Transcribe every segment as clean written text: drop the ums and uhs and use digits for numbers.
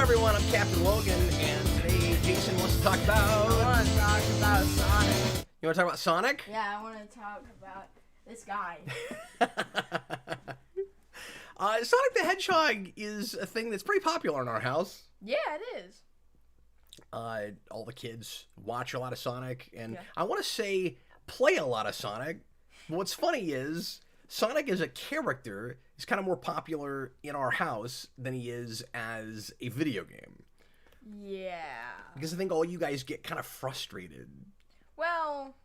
everyone, I'm Captain Logan, and today Jason wants to talk about... I want to talk about Sonic. You want to talk about Sonic? Yeah, I want to talk about this guy. Sonic the Hedgehog is a thing that's pretty popular in our house. Yeah, it is. All the kids watch a lot of Sonic, and Yeah. I want to say play a lot of Sonic. But what's funny is Sonic as a character is kind of more popular in our house than he is as a video game. Yeah. Because I think all you guys get kind of frustrated. Well,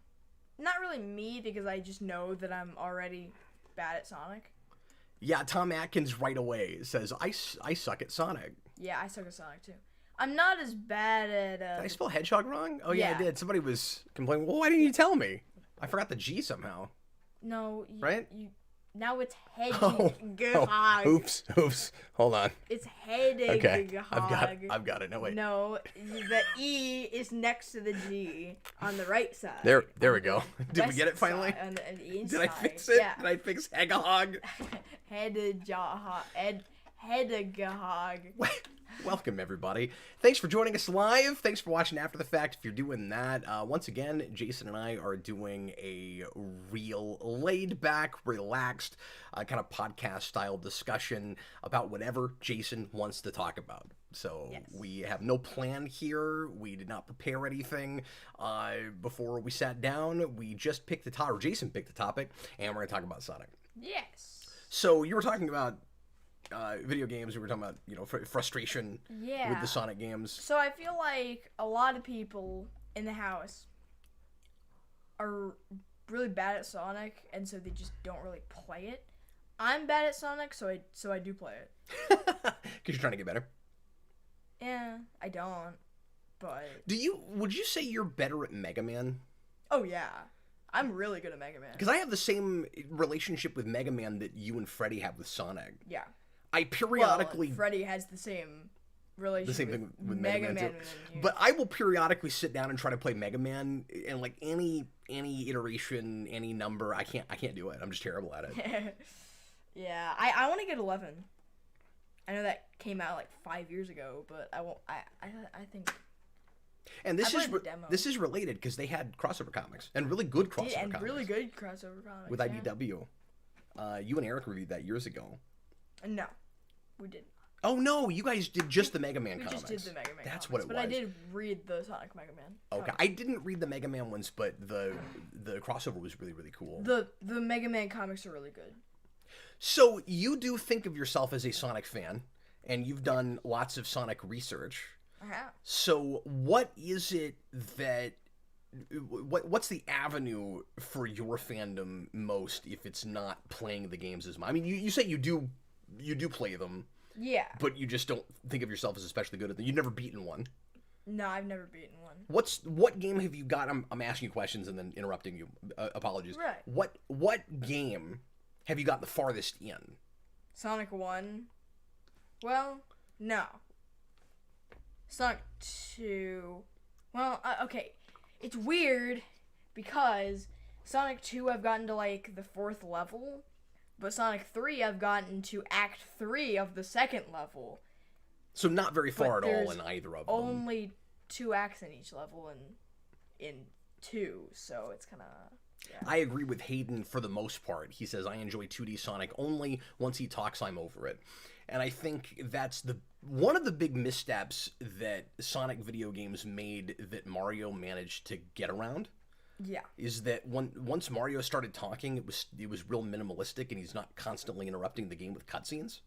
not really me, because I just know that I'm already bad at Sonic. Yeah, Tom Atkins right away says, I suck at Sonic. Yeah, I suck at Sonic too. I'm not as bad at... Did I spell Hedgehog wrong? Oh, yeah, Yeah. I did. Somebody was complaining, well, why didn't you tell me? I forgot the G somehow. No, Right? Now it's Oh, Hedgehog. oops. Hold on. It's Hedgehog. Okay, I've got it. No, wait. No, the E is next to the G on the right side. There we go. Did we West get it finally? side, on the east Did I side. fix it? Yeah. Did I fix Hedgehog? Hedgehog. Welcome, everybody. Thanks for joining us live. Thanks for watching after the fact. If you're doing that, once again, Jason and I are doing a real laid-back, relaxed, kind of podcast-style discussion about whatever Jason wants to talk about. So Yes. we have no plan here. We did not prepare anything before we sat down. We just picked the topic, or Jason picked the topic, and we're going to talk about Sonic. Yes. So you were talking about video games. We were talking about, frustration Yeah. with the Sonic games. So I feel like a lot of people in the house are really bad at Sonic, and so they just don't really play it. I'm bad at Sonic, so I do play it. Because you're trying to get better. Yeah, I don't, but... Would you say you're better at Mega Man? Oh, yeah. I'm really good at Mega Man. Because I have the same relationship with Mega Man that you and Freddy have with Sonic. Yeah. I periodically... Well, Freddy has the same relationship the same thing with Mega Man too. and you. But I will periodically sit down and try to play Mega Man, and like any iteration, any number, I can't do it. I'm just terrible at it. Yeah, I want to get 11. I know that came out like 5 years ago, but I won't. I think. And this I is played the demo. this is related because they had crossover comics and really good crossover And comics. really good crossover comics with yeah. IDW. You and Eric reviewed that years ago. No, we didn't. Oh no, you guys did just the Mega Man We comics. just did the Mega Man. That's comics, what it but was. I did read the Sonic Mega Man. Okay, comics. I didn't read the Mega Man ones, but the crossover was really, really cool. The Mega Man comics are really good. So you do think of yourself as a Sonic fan, and you've done lots of Sonic research. Uh-huh. So what is it that... What's the avenue for your fandom most if it's not playing the games as much? I mean, you say you do play them, Yeah. but you just don't think of yourself as especially good at them. You've never beaten one. No, I've never beaten one. What game have you got? I'm asking you questions and then interrupting you. Apologies. Right. What game have you got the farthest in? Sonic 1. Well, no. Sonic 2. Well, okay. It's weird because Sonic 2 I've gotten to like the 4th level, but Sonic 3 I've gotten to Act 3 of the 2nd level. So not very far But at all there's in either of them. Only 2 acts in each level and in 2, so it's kind of... Yeah. I agree with Hayden for the most part. He says, I enjoy 2D Sonic only. Once he talks, I'm over it. And I think that's one of the big missteps that Sonic video games made that Mario managed to get around. Yeah. Is that once Mario started talking, it was real minimalistic, and he's not constantly interrupting the game with cutscenes.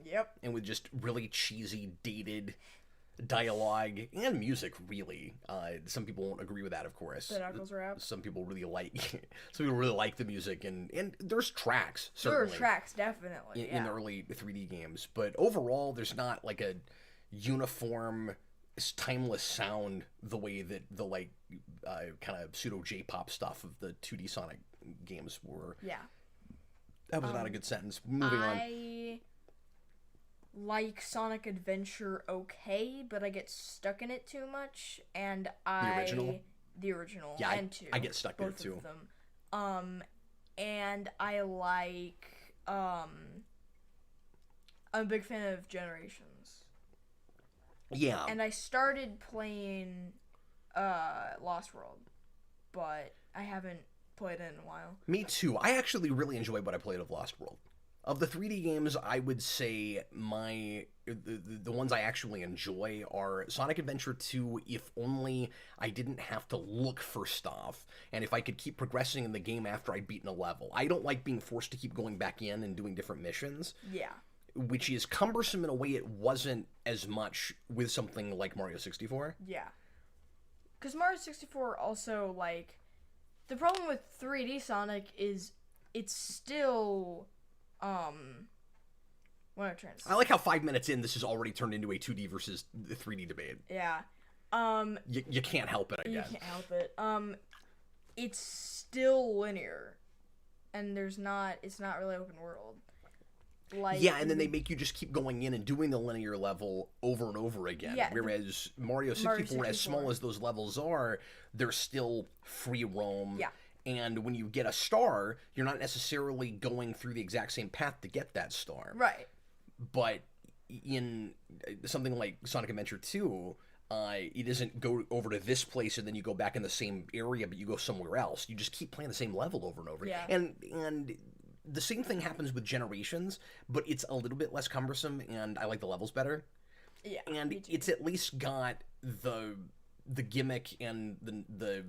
Yep. And with just really cheesy, dated dialogue and music, really. Some people won't agree with that, of course. The Knuckles rap. Some people really like the music, and there's tracks, There are certainly. tracks, definitely. In the early 3D games. But overall, there's not like a uniform, timeless sound the way that the kind of pseudo J-pop stuff of the 2D Sonic games were. Yeah. That was not a good sentence. Moving on. I like Sonic Adventure okay, but I get stuck in it too much, and the original Yeah, and 2. I get stuck in it both too. of them. And I like I'm a big fan of Generations. Yeah. And I started playing Lost World, but I haven't played it in a while. Me too. I actually really enjoyed what I played of Lost World. Of the 3D games, I would say the ones I actually enjoy are Sonic Adventure 2, if only I didn't have to look for stuff, and if I could keep progressing in the game after I'd beaten a level. I don't like being forced to keep going back in and doing different missions, Yeah. which is cumbersome in a way it wasn't as much with something like Mario 64. Yeah. Because Mario 64 also, like, the problem with 3D Sonic is it's still, what am I trying to say? I like how 5 minutes in, this has already turned into a 2D versus 3D debate. Yeah. You can't help it, I You guess. can't help it. It's still linear, and it's not really open world. Like, Yeah, and then they make you just keep going in and doing the linear level over and over again. Yeah, Whereas Mario 64, as small as those levels are, they're still free roam. Yeah. And when you get a star, you're not necessarily going through the exact same path to get that star. Right. But in something like Sonic Adventure 2, it doesn't go over to this place and then you go back in the same area, but you go somewhere else. You just keep playing the same level over and over. Yeah. And the same thing happens with Generations, but it's a little bit less cumbersome, and I like the levels better. Yeah. And it's at least got the gimmick and the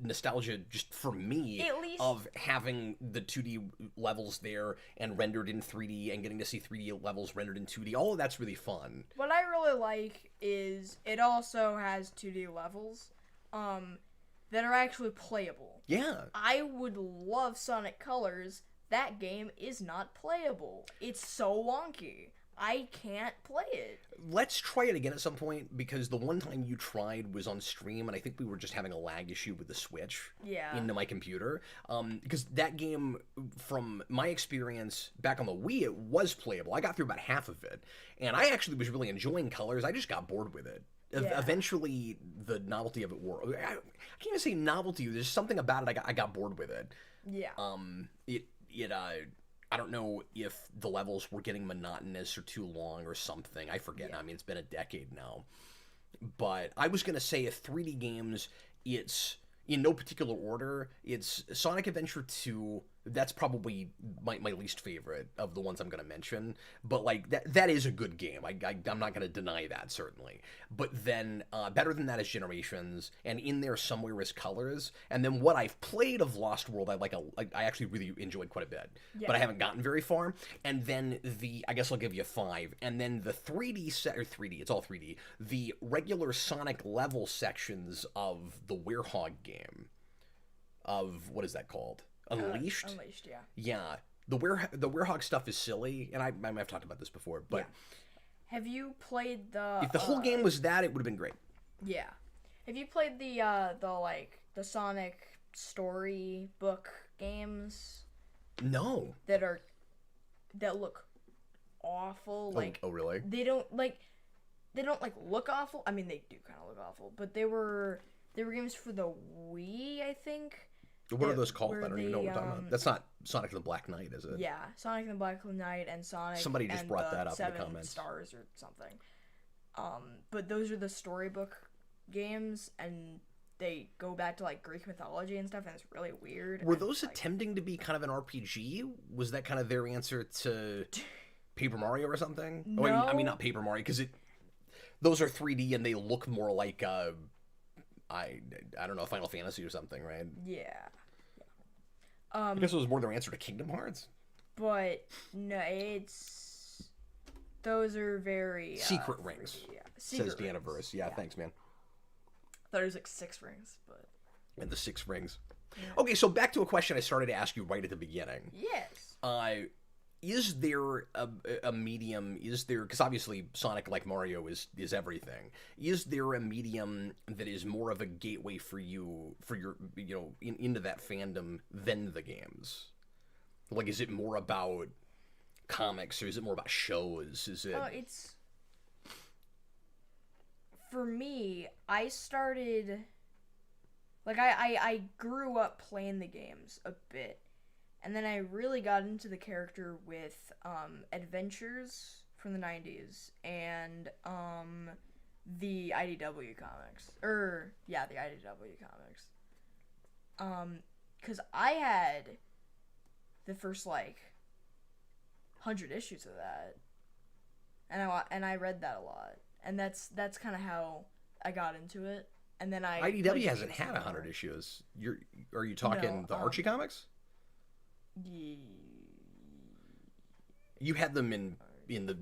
nostalgia, just for me, At least of having the 2D levels there and rendered in 3D and getting to see 3D levels rendered in 2D. All of that's really fun. what I really like is it also has 2D levels that are actually playable. Yeah. I would love Sonic Colors. That game is not playable. It's so wonky. I can't play it. Let's try it again at some point, because the one time you tried was on stream, and I think we were just having a lag issue with the Switch into my computer. Because that game, from my experience back on the Wii, it was playable. I got through about half of it, and I actually was really enjoying Colors. I just got bored with it. Yeah. Eventually, the novelty of it wore. I can't even say novelty. There's something about it. I got bored with it. Yeah. I don't know if the levels were getting monotonous or too long or something. I forget. Yeah. I mean, it's been a decade now. But I was going to say, if 3D games, it's in no particular order. It's Sonic Adventure 2. That's probably my least favorite of the ones I'm going to mention. But, like, that is a good game. I'm not going to deny that, certainly. But then, better than that is Generations. And in there somewhere is Colors. And then what I've played of Lost World, I actually really enjoyed quite a bit. Yeah. But I haven't gotten very far. And then I guess I'll give you 5. And then the 3D set, or 3D, it's all 3D. The regular Sonic level sections of the Werehog game. Of, what is that called? Unleashed? Unleashed, yeah. Yeah. The Werehog stuff is silly, and I might have talked about this before, but yeah. Have you played the... if the whole game was that, it would have been great. Yeah. Have you played the Sonic story book games? No. That look awful. Like, oh really? They don't look awful. I mean, they do kind of look awful, but they were games for the Wii, I think. What are those called? I don't even know what we're talking about. That's not Sonic and the Black Knight, is it? Yeah, Sonic and the Black Knight and Sonic. Somebody just and brought the that up in the 7 comments. Stars or something. But those are the storybook games, and they go back to like Greek mythology and stuff, and it's really weird. Were those attempting to be kind of an RPG? Was that kind of their answer to Paper Mario or something? No. Oh, I mean not Paper Mario, because those are 3D and they look more like I don't know, Final Fantasy or something, right? Yeah. I guess it was more their answer to Kingdom Hearts. But no, those are very Secret Rings. Yeah. Says Deaniverse. Yeah, thanks, man. I thought it was like 6 rings, but... And the 6 rings. Yeah. Okay, so back to a question I started to ask you right at the beginning. Yes. Is there a medium, because obviously Sonic, like Mario, is everything. Is there a medium that is more of a gateway for your, into that fandom than the games? Like, is it more about comics, or is it more about shows? Is it... it's... For me, I started... Like, I grew up playing the games a bit. And then I really got into the character with Adventures from the 90s and the IDW comics. Yeah, the IDW comics. Because I had the first, like, 100 issues of that. And I read that a lot. And that's kind of how I got into it. And then IDW hasn't had 100 issues. Are you talking the Archie comics? You had them in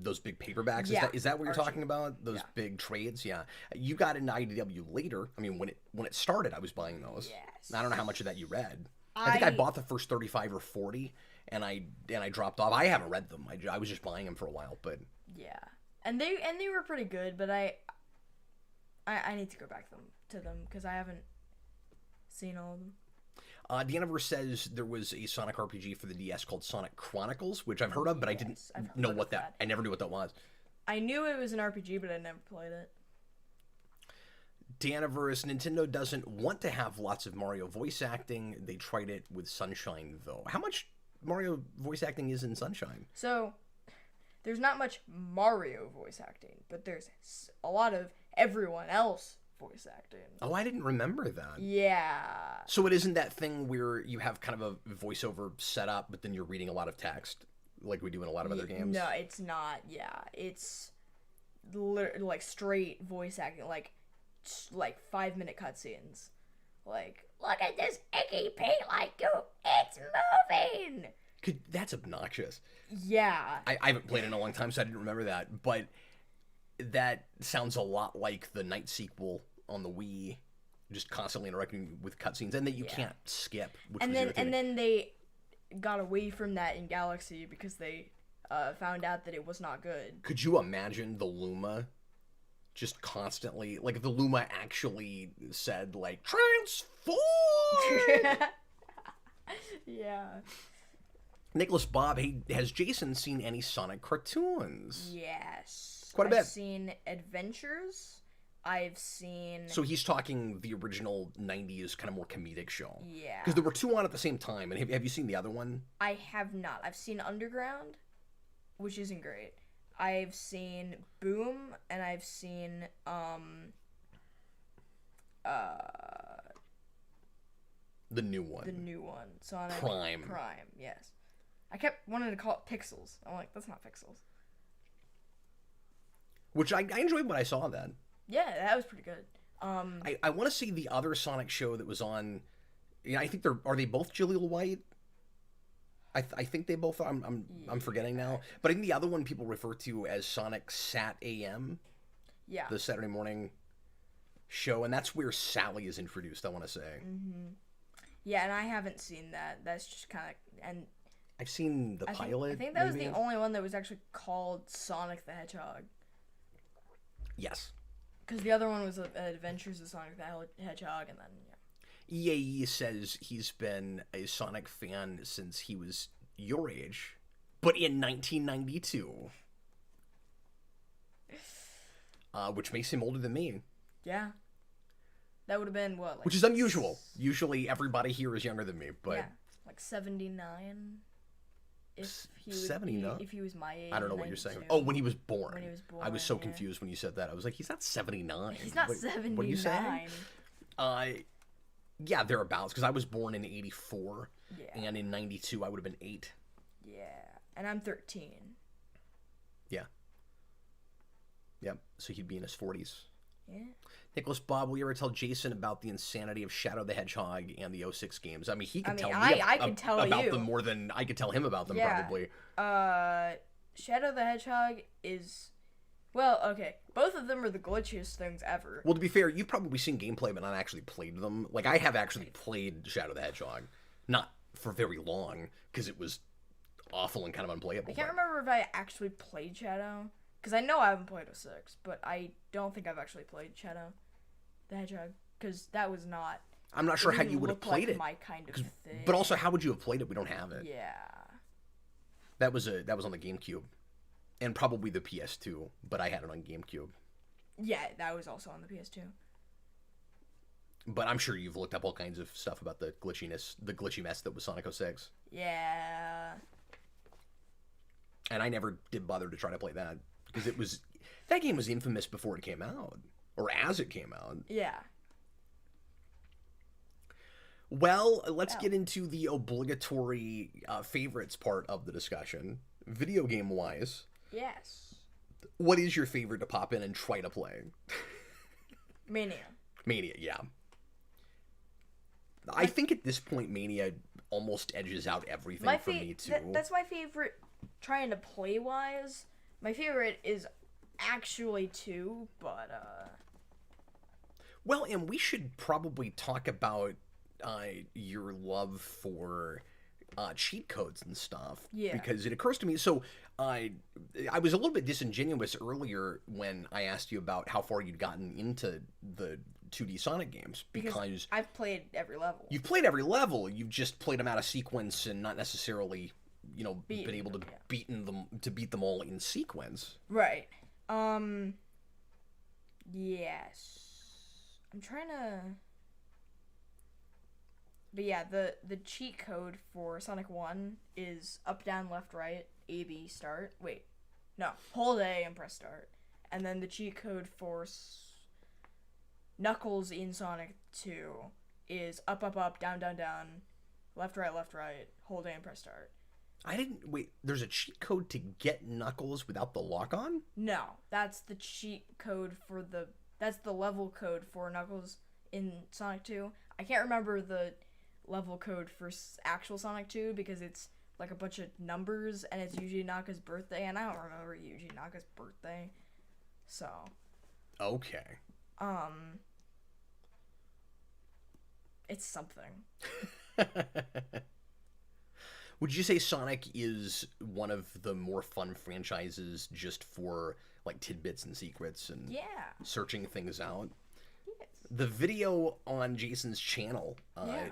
those big paperbacks. Is that what you're talking about? Those big trades? Yeah. You got into IDW later. I mean, when it started, I was buying those. Yes. I don't know how much of that you read. I think I bought the first 35 or 40, and I dropped off. I haven't read them. I was just buying them for a while, but yeah, and they were pretty good. But I need to go back to them because I haven't seen all of them. Deaniverse says there was a Sonic RPG for the DS called Sonic Chronicles, which I've heard of, but I didn't know what that. I never knew what that was. I knew it was an RPG, but I never played it. Deaniverse, Nintendo doesn't want to have lots of Mario voice acting. They tried it with Sunshine, though. How much Mario voice acting is in Sunshine? So, there's not much Mario voice acting, but there's a lot of everyone else voice acting. Oh, I didn't remember that. Yeah. So it isn't that thing where you have kind of a voiceover set up, but then you're reading a lot of text, like we do in a lot of other games? No, it's not. Yeah, it's like straight voice acting, like 5-minute cutscenes. Like, look at this icky paint like you, it's moving. That's obnoxious. Yeah. I haven't played it in a long time, so I didn't remember that. But that sounds a lot like the Night sequel on the Wii, just constantly interacting with cutscenes, and that you can't skip. And then they got away from that in Galaxy because they found out that it was not good. Could you imagine the Luma just constantly, like, if the Luma actually said, like, transform? Yeah. Nicholas Bob, hey, has Jason seen any Sonic cartoons? Yes. Quite a bit. I've seen Adventures. I've seen... So he's talking the original 90s kind of more comedic show. Yeah. Because there were two on at the same time. And have you seen the other one? I have not. I've seen Underground, which isn't great. I've seen Boom, and I've seen, the new one. The new one. Sonic Prime. Prime, yes. I kept wanting to call it Pixels. I'm like, that's not Pixels. Which I enjoyed when I saw that. Yeah, that was pretty good. I want to see the other Sonic show that was on. Yeah, I think are they both Jaleel White? I think they both are. I'm forgetting now. But I think the other one people refer to as Sonic Sat AM. Yeah. The Saturday morning show, and that's where Sally is introduced, I want to say. Mm-hmm. Yeah, and I haven't seen that. That's just kind of... and I've seen the pilot. I think that was the only one that was actually called Sonic the Hedgehog. Yes. Because the other one was Adventures of Sonic the Hedgehog, and then, yeah. EAE says he's been a Sonic fan since he was your age, but in 1992. Which makes him older than me. Yeah. That would have been, what, like... Which is unusual. Usually everybody here is younger than me, but... Yeah, like 79? If he was 79? If he was my age. I don't know what you're 92. saying. Oh, when he was born. When he was born, I was so yeah. confused when you said that. I was like, he's not 79. He's not 79. What are you saying? Yeah, thereabouts, because I was born in 84, and in 92 I would have been 8. Yeah, and I'm 13. Yeah. Yep, so he'd be in his 40s. Yeah. Nicholas Bob, will you ever tell Jason about the insanity of Shadow the Hedgehog and the 06 games? I mean, he could tell me I could tell about you. them more than I could tell him about them, probably. Shadow the Hedgehog is... Well, okay. Both of them are the glitchiest things ever. Well, to be fair, you've probably seen gameplay, but not actually played them. Like, I have actually played Shadow the Hedgehog. Not for very long, because it was awful and kind of unplayable. I can't remember if I actually played Shadow. Because I know I haven't played 06, but I don't think I've actually played Shadow the Hedgehog. Because that was not... I'm not sure how you would have played it. My kind of thing. But also, how would you have played it? We don't have it. Yeah. That was on the GameCube. And probably the PS2, but I had it on GameCube. Yeah, that was also on the PS2. But I'm sure you've looked up all kinds of stuff about the glitchy mess that was Sonic 06. Yeah. And I never did bother to try to play that. Because That game was infamous before it came out, or as it came out. Yeah. Well, let's get into the obligatory favorites part of the discussion. Video game-wise, Yes. what is your favorite to pop in and try to play? Mania. Mania, yeah. I think at this point, Mania almost edges out everything for me, too. That's my favorite, trying to play-wise. My favorite is actually 2, but, Well, and we should probably talk about your love for cheat codes and stuff. Yeah. Because it occurs to me, so I was a little bit disingenuous earlier when I asked you about how far you'd gotten into the 2D Sonic games. Because I've played every level. you've played every level. You've just played them out of sequence and not necessarily, been able to beat them all in sequence. Right. Yes. I'm trying to... But yeah, the cheat code for Sonic 1 is up, down, left, right, A, B, start. Wait. No. Hold A and press start. And then the cheat code for Knuckles in Sonic 2 is up, up, up, down, down, down, left, right, hold A and press start. Wait, there's a cheat code to get Knuckles without the lock-on? No, that's the cheat code that's the level code for Knuckles in Sonic 2. I can't remember the level code for actual Sonic 2 because it's like a bunch of numbers and it's Yuji Naka's birthday, and I don't remember Yuji Naka's birthday. So. Okay. It's something. Would you say Sonic is one of the more fun franchises just for like tidbits and secrets and searching things out? Yes. The video on Jason's channel,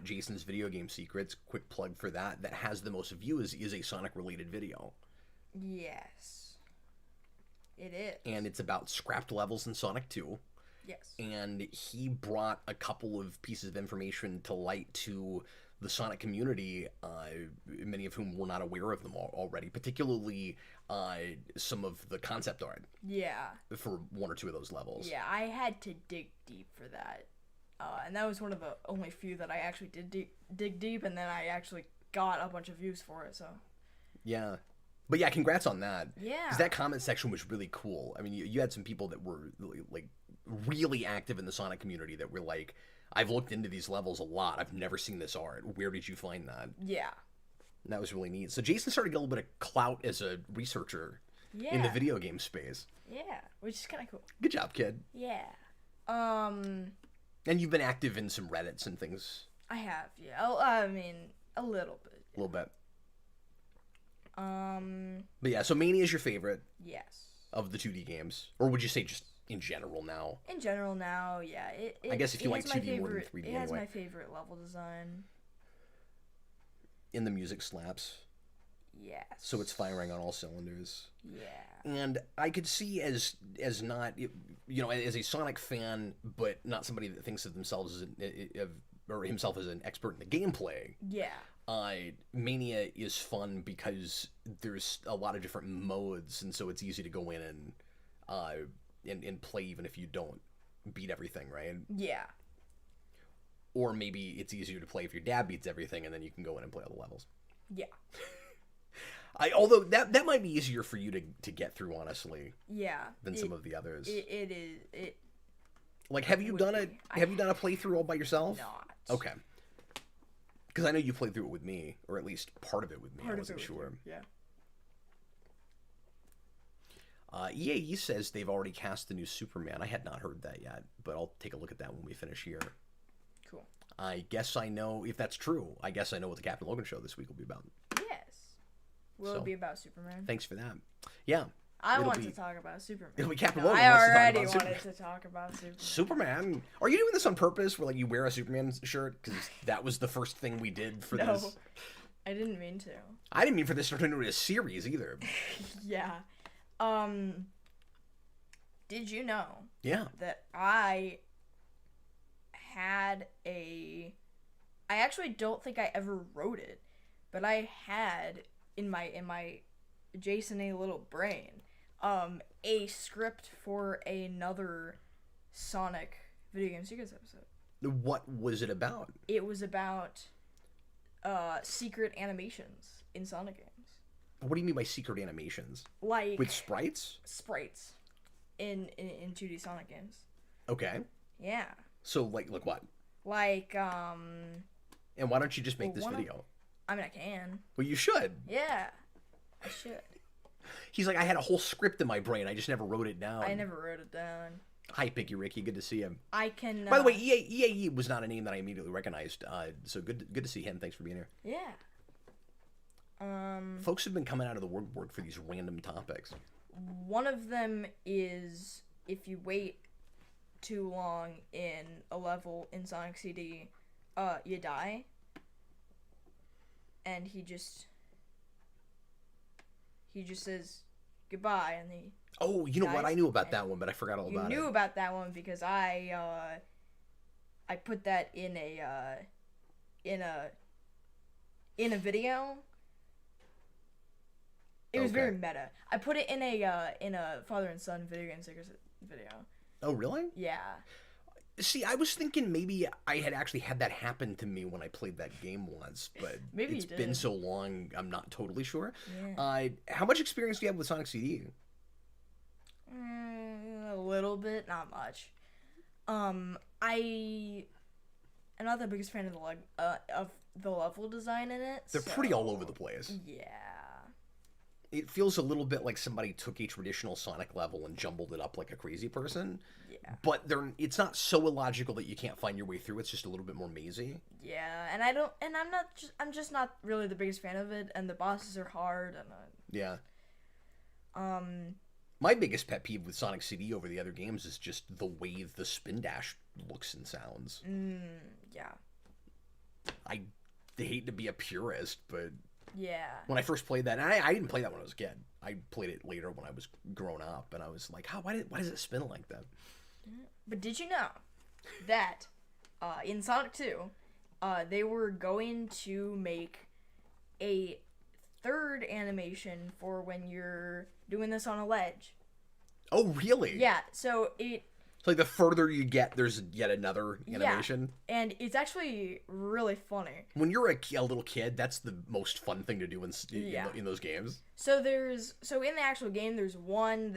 Jason's Video Game Secrets, quick plug for that has the most views is a Sonic related video. Yes. It is. And it's about scrapped levels in Sonic 2. Yes. And he brought a couple of pieces of information to light to the Sonic community, many of whom were not aware of them already, particularly some of the concept art. Yeah. For one or two of those levels. Yeah, I had to dig deep for that. And that was one of the only few that I actually did dig deep, and then I actually got a bunch of views for it, so. Yeah. But yeah, congrats on that. Yeah. Because that comment section was really cool. I mean, you had some people that were, like, really active in the Sonic community that were like, I've looked into these levels a lot. I've never seen this art. Where did you find that? Yeah. And that was really neat. So Jason started to get a little bit of clout as a researcher in the video game space. Yeah, which is kind of cool. Good job, kid. Yeah. And you've been active in some Reddits and things. I have, yeah. I mean, a little bit. A little bit. But yeah, so Mania is your favorite. Yes. Of the 2D games. Or would you say just in general now? In general now, yeah. I guess if you like 2D more than 3D anyway. It has anyway. my favorite level design. And the music slaps. Yes. So it's firing on all cylinders. Yeah. And I could see as not, as a Sonic fan, but not somebody that thinks of themselves or himself as an expert in the gameplay. Yeah. Mania is fun because there's a lot of different modes, and so it's easy to go in and play even if you don't beat everything, right? Yeah. Or maybe it's easier to play if your dad beats everything, and then you can go in and play all the levels. Yeah. Although that might be easier for you to get through, honestly. Yeah. Than some of the others. It is. Like, have you done a playthrough all by yourself? Not. Okay. Because I know you played through it with me, or at least part of it with me. I wasn't sure. Yeah. EAE says they've already cast the new Superman. I had not heard that yet, but I'll take a look at that when we finish here. Cool. I guess I know, if that's true, I guess I know what the Captain Logan show this week will be about. Yes. Will it be about Superman? Thanks for that. Yeah. I want to talk about Superman. It'll be Captain Logan. I already wanted to talk about Superman. Superman? Are you doing this on purpose, where like you wear a Superman shirt? Because that was the first thing we did for this. No, I didn't mean to. I didn't mean for this to turn into a series either. Yeah. Did you know? Yeah. That I actually don't think I ever wrote it, but I had in my Jason A little brain a script for another Sonic Video Game Secrets episode. What was it about? It was about secret animations in Sonic games. What do you mean by secret animations? Like With sprites? Sprites in 2D Sonic games. Okay. Yeah. So like what? Like And why don't you just make this video? I mean, I can. Well, you should. Yeah. I should. He's like, I had a whole script in my brain. I just never wrote it down. I never wrote it down. Hi, Picky Ricky. Good to see him. I can. By the way, EAE was not a name that I immediately recognized. So good to see him. Thanks for being here. Yeah. Folks have been coming out of the woodwork for these random topics. One of them is if you wait too long in a level in Sonic CD, you die. And he just says goodbye, and he. Oh, you know dies. what? I knew about that one, but I forgot all about it. You knew about that one because I put that in a video. It was very meta. I put it in a father and son video game secrets video. Oh, really? Yeah. See, I was thinking maybe I had actually had that happen to me when I played that game once, but Maybe it's you did. been so long, I'm not totally sure. Yeah. How much experience do you have with Sonic CD? A little bit, not much. I'm not the biggest fan of the level design in it. They're pretty all over the place. Yeah. It feels a little bit like somebody took a traditional Sonic level and jumbled it up like a crazy person. Yeah. But it's not so illogical that you can't find your way through. It's just a little bit more mazy. Yeah, and I'm just not really the biggest fan of it, and the bosses are hard, and Yeah. My biggest pet peeve with Sonic CD over the other games is just the way the spin dash looks and sounds. Yeah. I hate to be a purist, but Yeah. when I first played that, and I didn't play that when I was a kid. I played it later when I was grown up, and I was like, why does it spin like that? But did you know that in Sonic 2, they were going to make a third animation for when you're doing this on a ledge? Oh, really? Yeah, so it's like the further you get, there's yet another animation. Yeah, and it's actually really funny. When you're a little kid, that's the most fun thing to do in those games. So in the actual game, there's one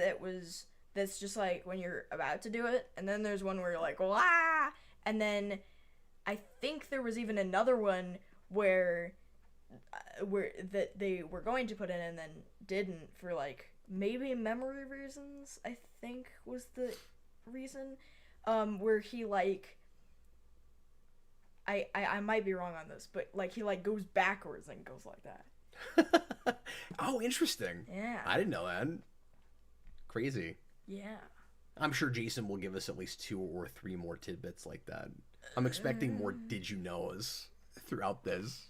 that's just like when you're about to do it, and then there's one where you're like, wah! And then I think there was even another one where that they were going to put in and then didn't for like maybe memory reasons, I think was the reason, where he like I might be wrong on this, but like he like goes backwards and goes like that. Oh, interesting. Yeah. I didn't know that. Crazy. Yeah. I'm sure Jason will give us at least 2 or 3 more tidbits like that. I'm expecting more did you knows throughout this.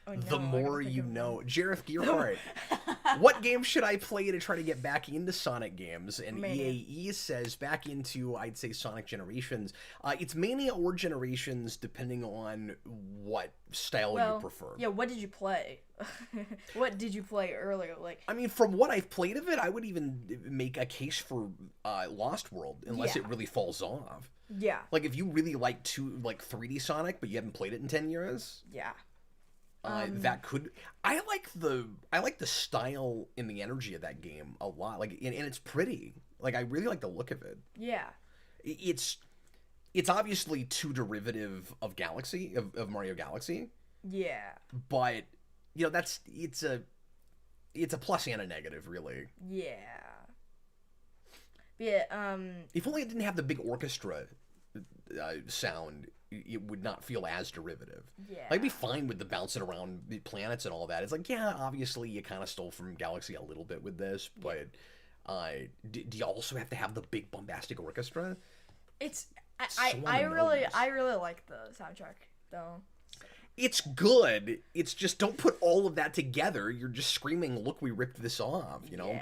Oh, no, The more you of know. Jareth Gearhart, what game should I play to try to get back into Sonic games? And Mania. EAE says back into, I'd say, Sonic Generations. It's Mania or Generations, depending on what style you prefer. Yeah, what did you play? What did you play earlier? Like, I mean, from what I've played of it, I would even make a case for Lost World, unless it really falls off. yeah. Like, if you really like 3D Sonic, but you haven't played it in 10 years... Yeah. that could. I like the style and the energy of that game a lot. Like, and it's pretty. Like, I really like the look of it. Yeah. It's obviously too derivative of Galaxy of Mario Galaxy. Yeah. But it's a plus and a negative, really. Yeah. But yeah. If only it didn't have the big orchestra sound, it would not feel as derivative. Yeah. I'd be fine with the bouncing around the planets and all that. It's like, yeah, obviously you kind of stole from Galaxy a little bit with this, but do you also have to have the big bombastic orchestra? It's I really like the soundtrack though. So. It's good. It's just don't put all of that together. You're just screaming, "Look, we ripped this off!" You know,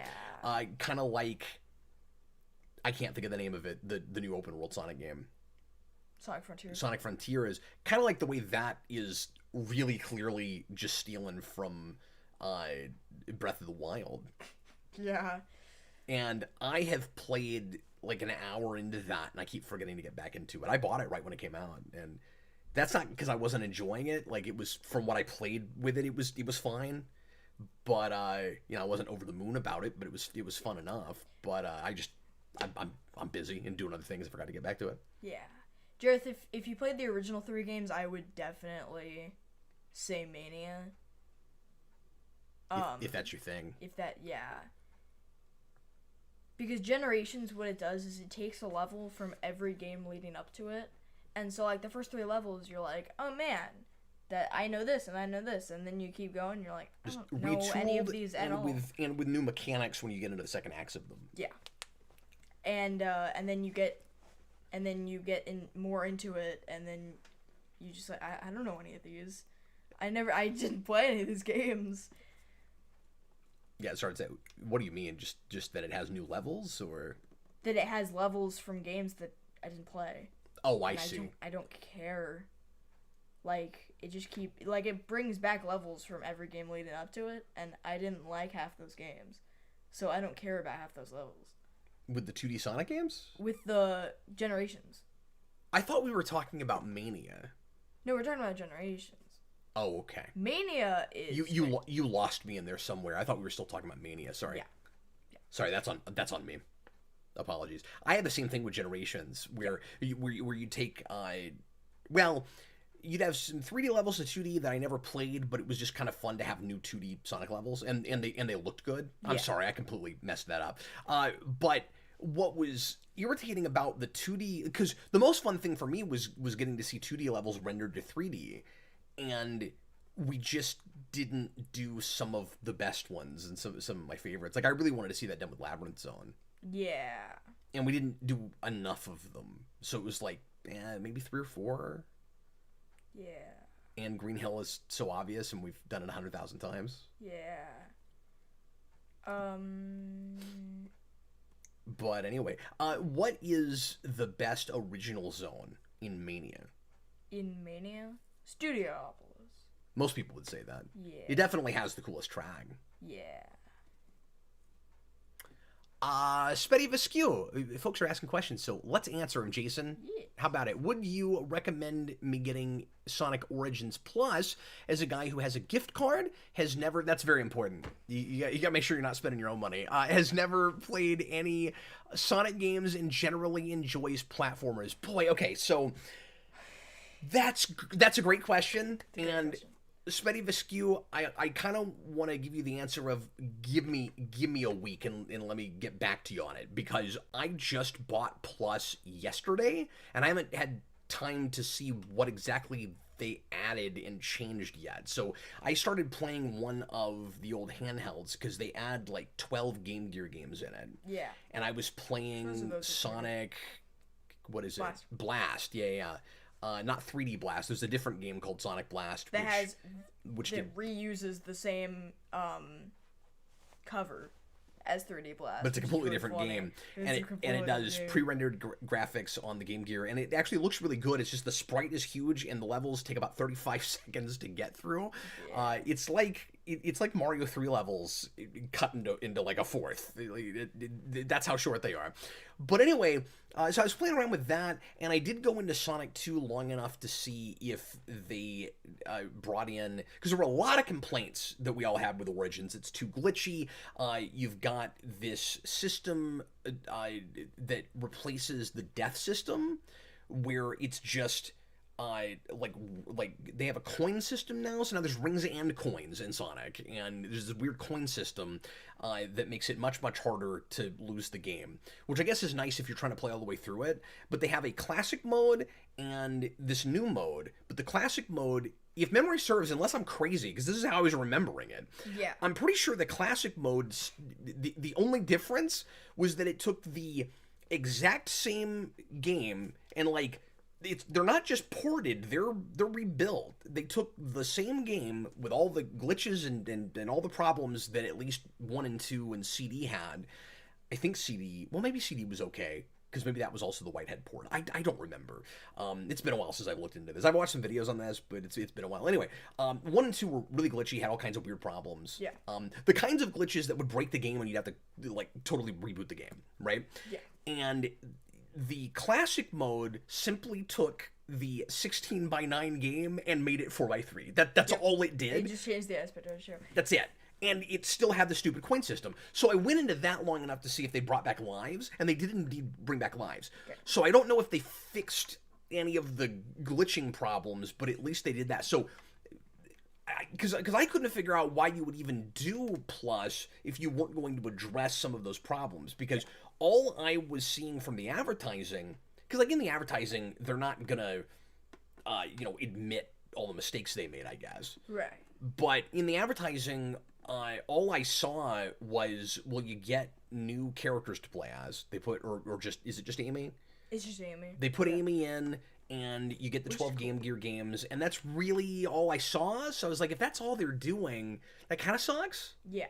kind of like I can't think of the name of it. The new open world Sonic game. Sonic Frontier is kind of like the way that is really clearly just stealing from Breath of the Wild. Yeah. And I have played like an hour into that, and I keep forgetting to get back into it. I bought it right when it came out, and that's not because I wasn't enjoying it. Like it was from what I played with it, it was fine. But I wasn't over the moon about it. But it was fun enough. But I'm busy and doing other things. I forgot to get back to it. Yeah. Jareth, if you played the original 3 games, I would definitely say Mania. If that's your thing. Yeah. Because Generations, what it does is it takes a level from every game leading up to it. And so, like, the first 3 levels, you're like, oh, man, that I know this and I know this. And then you keep going, and you're like, I don't know any of these at all. With new mechanics when you get into the second acts of them. Yeah. And then you get more into it, and then you just like, I don't know any of these. I didn't play any of these games. Yeah, sorry. What do you mean? Just that it has new levels, or that it has levels from games that I didn't play. Oh, I see. I don't care. Like it brings back levels from every game leading up to it, and I didn't like half those games, so I don't care about half those levels. With the 2D Sonic games? With the Generations. I thought we were talking about Mania. No, we're talking about Generations. Oh, okay. Mania is you lost me in there somewhere. I thought we were still talking about Mania. Sorry. Yeah. Sorry, that's on me. Apologies. I had the same thing with Generations, where you take you'd have some 3D levels to 2D that I never played, but it was just kind of fun to have new 2D Sonic levels, and they looked good. I'm sorry, I completely messed that up. But what was irritating about the 2D, because the most fun thing for me was getting to see 2D levels rendered to 3D, and we just didn't do some of the best ones and some of my favorites. Like I really wanted to see that done with Labyrinth Zone. Yeah. And we didn't do enough of them, so it was like maybe 3 or 4. Yeah. And Green Hill is so obvious, and we've done it 100,000 times. Yeah. But anyway, what is the best original zone in Mania? In Mania? Studiopolis. Most people would say that. Yeah. It definitely has the coolest track. Yeah. Spetty Vaskew. Folks are asking questions, so let's answer them, Jason. Yeah. How about it? Would you recommend me getting Sonic Origins Plus as a guy who has a gift card, has never... That's very important. You got to make sure you're not spending your own money. Has never played any Sonic games and generally enjoys platformers. Boy, okay, so... That's a great question. And Spetty Vaskew, I kind of want to give you the answer of give me a week and let me get back to you on it, because I just bought Plus yesterday and I haven't had time to see what exactly they added and changed yet. So I started playing one of the old handhelds because they add like 12 Game Gear games in it. Yeah. And I was playing Sonic, what is Blast. it? Blast, yeah. Not 3D Blast. There's a different game called Sonic Blast, that reuses the same cover as 3D Blast. But it's a completely different game, and it does pre-rendered graphics on the Game Gear, and it actually looks really good. It's just the sprite is huge, and the levels take about 35 seconds to get through. Yeah. It's like Mario 3 levels cut into like a fourth. That's how short they are. But anyway, so I was playing around with that, and I did go into Sonic 2 long enough to see if they brought in... Because there were a lot of complaints that we all had with Origins. It's too glitchy. You've got this system that replaces the death system, where it's just... like they have a coin system now, so now there's rings and coins in Sonic, and there's this weird coin system that makes it much harder to lose the game, which I guess is nice if you're trying to play all the way through it. But they have a classic mode and this new mode, but the classic mode, if memory serves, unless I'm crazy, because this is how I was remembering it, I'm pretty sure the classic mode's the only difference was that it took the exact same game and like they're not just ported, they're rebuilt. They took the same game with all the glitches and all the problems that at least 1 and 2 and CD had. I think CD, well, maybe CD was okay. because maybe that was also the Whitehead port. I don't remember. It's been a while since I've looked into this. I've watched some videos on this, but it's been a while. Anyway, 1 and 2 were really glitchy, had all kinds of weird problems. Yeah. The kinds of glitches that would break the game when you'd have to like totally reboot the game, right? Yeah. And the classic mode simply took the 16:9 game and made it 4:3. That's all it did. They just changed the aspect ratio. That's it. And it still had the stupid coin system. So I went into that long enough to see if they brought back lives, and they did indeed bring back lives. Okay. So I don't know if they fixed any of the glitching problems, but at least they did that. So, because I couldn't figure out why you would even do Plus if you weren't going to address some of those problems. Because all I was seeing from the advertising, because like in the advertising, they're not gonna, admit all the mistakes they made, I guess. Right. But in the advertising, all I saw was, well, you get new characters to play as. They put, or just, is it just Amy? It's just Amy. They put Amy in, and you get the 12 Game Gear games, and that's really all I saw. So I was like, if that's all they're doing, that kind of sucks. Yeah.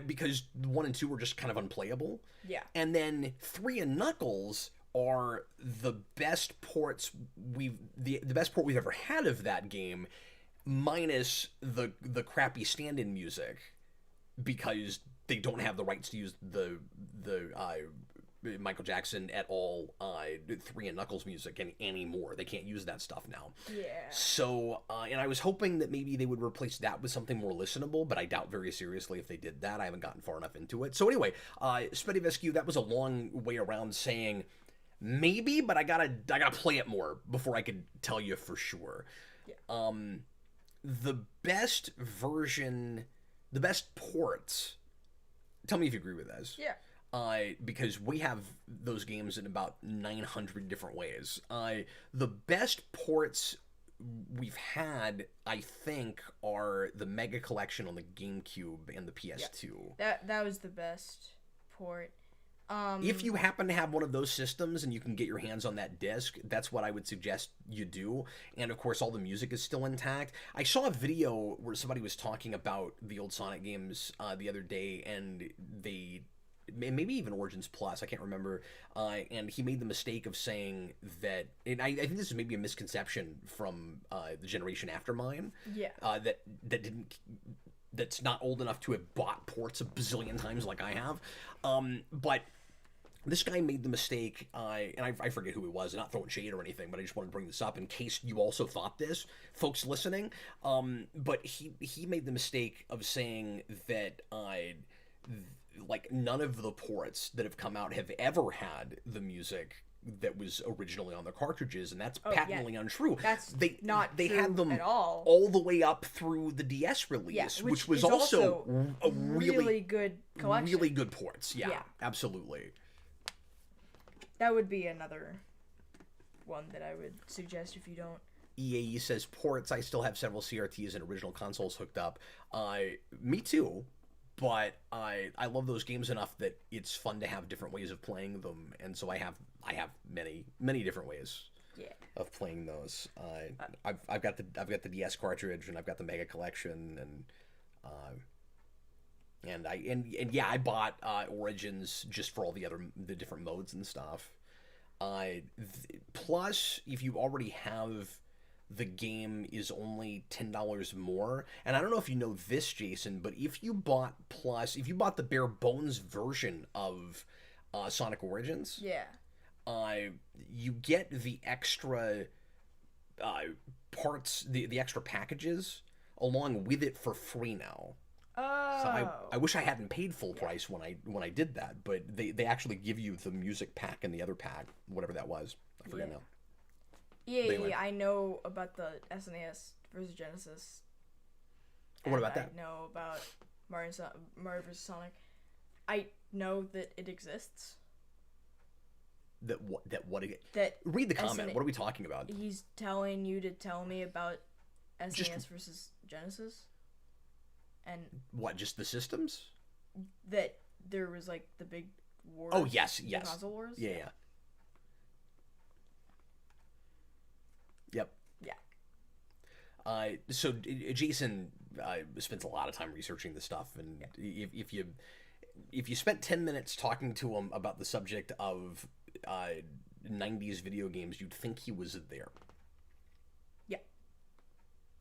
Because 1 and 2 were just kind of unplayable. Yeah. And then 3 and Knuckles are the best ports the best port we've ever had of that game, minus the crappy stand-in music, because they don't have the rights to use the Michael Jackson et al. 3 and Knuckles music anymore. They can't use that stuff now. Yeah. So, and I was hoping that maybe they would replace that with something more listenable, but I doubt very seriously if they did that. I haven't gotten far enough into it. So anyway, Spedivescu, that was a long way around saying maybe, but I gotta play it more before I could tell you for sure. Yeah. The best version, the best ports, tell me if you agree with this. Yeah. Because we have those games in about 900 different ways. The best ports we've had, I think, are the Mega Collection on the GameCube and the PS2. Yeah. That was the best port. If you happen to have one of those systems and you can get your hands on that disc, that's what I would suggest you do. And of course, all the music is still intact. I saw a video where somebody was talking about the old Sonic games the other day, and maybe even Origins Plus, I can't remember, and he made the mistake of saying that, and I think this is maybe a misconception from the generation after mine, that's not old enough to have bought ports a bazillion times like I have, but this guy made the mistake, and I forget who it was, not throwing shade or anything, but I just wanted to bring this up in case you also thought this, folks listening, but he made the mistake of saying that like none of the ports that have come out have ever had the music that was originally on the cartridges, and that's patently untrue. That's not they true had them at all the way up through the DS release, yeah, which was is also a really good collection. Really good ports, yeah, absolutely. That would be another one that I would suggest if you don't. EAE says ports. I still have several CRTs and original consoles hooked up. Me too. But I love those games enough that it's fun to have different ways of playing them, and so I have many different ways of playing those. I've got the DS cartridge, and I've got the Mega Collection, and I bought Origins just for all the different modes and stuff. Plus, if you already have the game, is only $10 more. And I don't know if you know this, Jason, but if you bought the bare bones version of Sonic Origins, you get the extra parts, the extra packages along with it for free now. Oh. So I wish I hadn't paid full price when I did that, but they actually give you the music pack and the other pack, whatever that was. I forget now. Yeah, I know about the SNES versus Genesis. What about that? I know about Mario vs. Sonic. I know that it exists. Read the comment. What are we talking about? He's telling you to tell me about SNES versus Genesis. And what, just the systems? That there was like the big wars. Oh, yes. Console wars? Yeah. Yep. Yeah. So Jason spends a lot of time researching this stuff, and if you, if you spent 10 minutes talking to him about the subject of 90s video games, you'd think he was there. Yeah.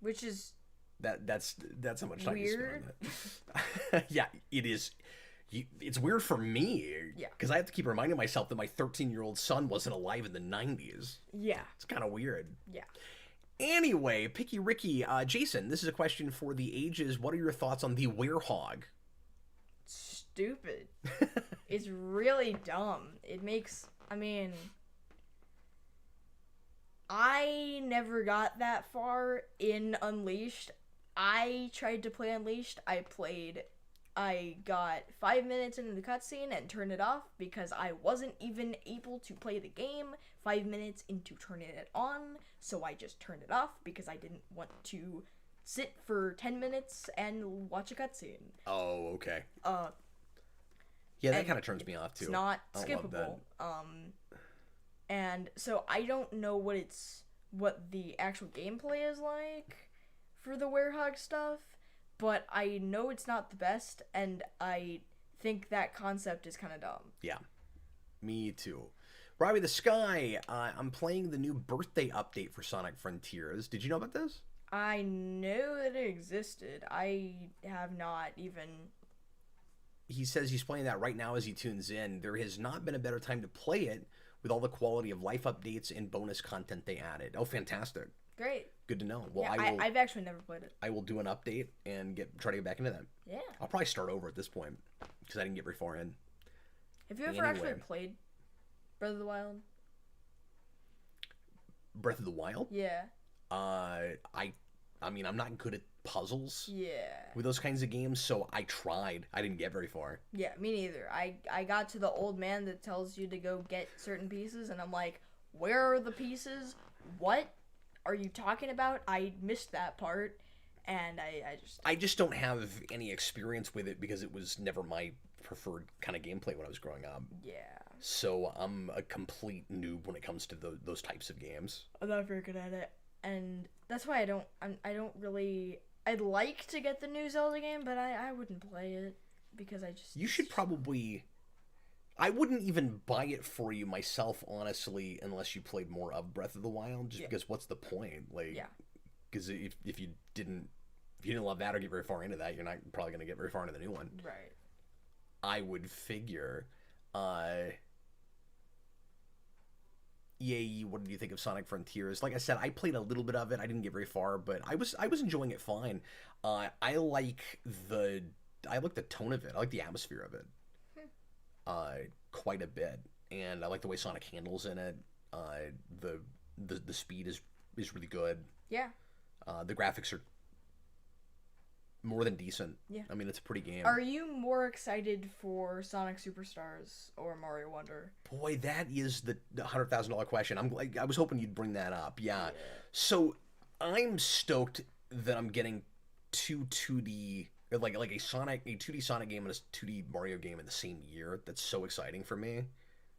Which is That's how much time you weird. spend on that. Yeah, it is. It's weird for me. Yeah. Because I have to keep reminding myself that my 13-year-old son wasn't alive in the 90s. Yeah. It's kind of weird. Yeah. Anyway, Picky Ricky, Jason, this is a question for the ages. What are your thoughts on the Werehog? Stupid. It's really dumb. It makes, I mean, I never got that far in Unleashed. I tried to play Unleashed. I got 5 minutes into the cutscene and turned it off because I wasn't even able to play the game 5 minutes into turning it on. So I just turned it off because I didn't want to sit for 10 minutes and watch a cutscene. Oh, okay. Yeah, that kind of turns me off too. It's not I don't skippable. love And so I don't know what the actual gameplay is like for the Werehog stuff, but I know it's not the best, and I think that concept is kind of dumb. Yeah, me too. Robbie the Sky, I'm playing the new birthday update for Sonic Frontiers. Did you know about this? I knew that it existed. I have not even... He says he's playing that right now as he tunes in. There has not been a better time to play it with all the quality of life updates and bonus content they added. Oh, fantastic. Great. Good to know. Well, Yeah, I've actually never played it. I will do an update and try to get back into that. Yeah. I'll probably start over at this point because I didn't get very far in. Have you ever actually played Breath of the Wild? Breath of the Wild? Yeah. I mean, I'm not good at puzzles. Yeah. With those kinds of games, so I tried. I didn't get very far. Yeah, me neither. I got to the old man that tells you to go get certain pieces, and I'm like, where are the pieces? What are you talking about? I missed that part, and I just don't have any experience with it because it was never my preferred kind of gameplay when I was growing up. Yeah. So I'm a complete noob when it comes to those types of games. I'm not very good at it, and that's why I don't really... I'd like to get the new Zelda game, but I wouldn't play it because I just... You should probably... I wouldn't even buy it for you myself, honestly, unless you played more of Breath of the Wild, just because what's the point? Like, yeah. Because if you didn't love that or get very far into that, you're not probably going to get very far into the new one. Right. I would figure. Yay, what did you think of Sonic Frontiers? Like I said, I played a little bit of it. I didn't get very far, but I was enjoying it fine. I like the tone of it. I like the atmosphere of it. Quite a bit. And I like the way Sonic handles in it. The speed is really good. Yeah. The graphics are more than decent. Yeah. I mean, it's a pretty game. Are you more excited for Sonic Superstars or Mario Wonder? Boy, that is the $100,000 question. I was hoping you'd bring that up. Yeah. So I'm stoked that I'm getting two 2D, like a 2D Sonic game and a 2D Mario game in the same year. That's so exciting for me.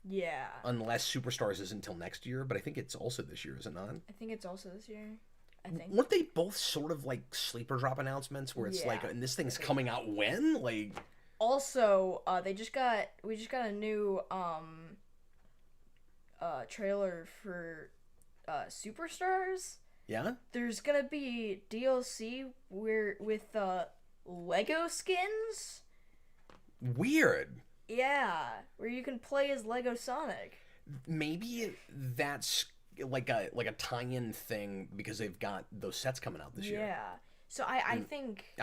Yeah. Unless Superstars isn't until next year, but I think it's also this year, is it not? I think it's also this year. I think. Weren't they both sort of like sleeper drop announcements where it's like, and this thing's coming out when? Like. Also, we just got a new trailer for Superstars. Yeah. There's gonna be DLC with Lego skins. Weird. Yeah, where you can play as Lego Sonic. Maybe that's like a tie-in thing because they've got those sets coming out this year. Yeah. So I think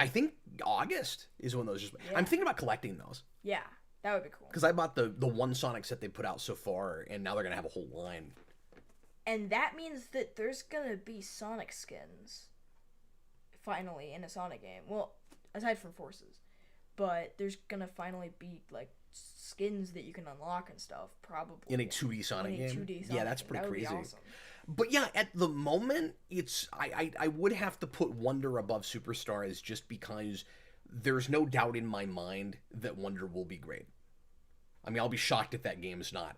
August is when those just. Yeah. I'm thinking about collecting those. Yeah, that would be cool. Because I bought the one Sonic set they put out so far, and now they're gonna have a whole line. And that means that there's gonna be Sonic skins. Finally, in a Sonic game. Well, aside from Forces, but there's gonna finally be like skins that you can unlock and stuff. Probably in a 2D Sonic game. 2D Sonic yeah, that's pretty that would crazy. Be awesome. But yeah, at the moment, it's I would have to put Wonder above Superstars just because there's no doubt in my mind that Wonder will be great. I mean, I'll be shocked if that game's not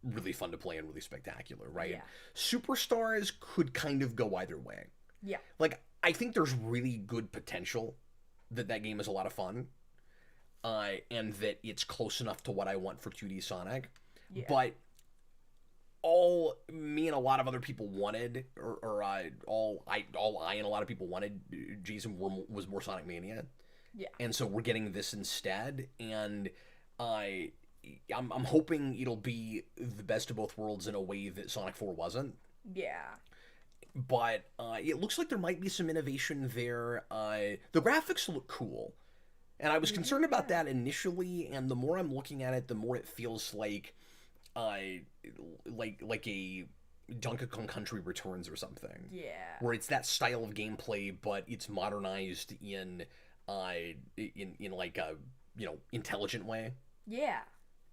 really fun to play and really spectacular, right? Yeah. Superstars could kind of go either way. Yeah. Like, I think there's really good potential that game is a lot of fun. and that it's close enough to what I want for 2D Sonic. Yeah. But all me and a lot of other people wanted, or all I and a lot of people wanted, Jason, was more Sonic Mania. Yeah. And so we're getting this instead, and I'm hoping it'll be the best of both worlds in a way that Sonic 4 wasn't. Yeah. But it looks like there might be some innovation there. The graphics look cool, and I was concerned about that initially. And the more I'm looking at it, the more it feels like a Donkey Kong Country Returns or something. Yeah. Where it's that style of gameplay, but it's modernized in like a intelligent way. Yeah.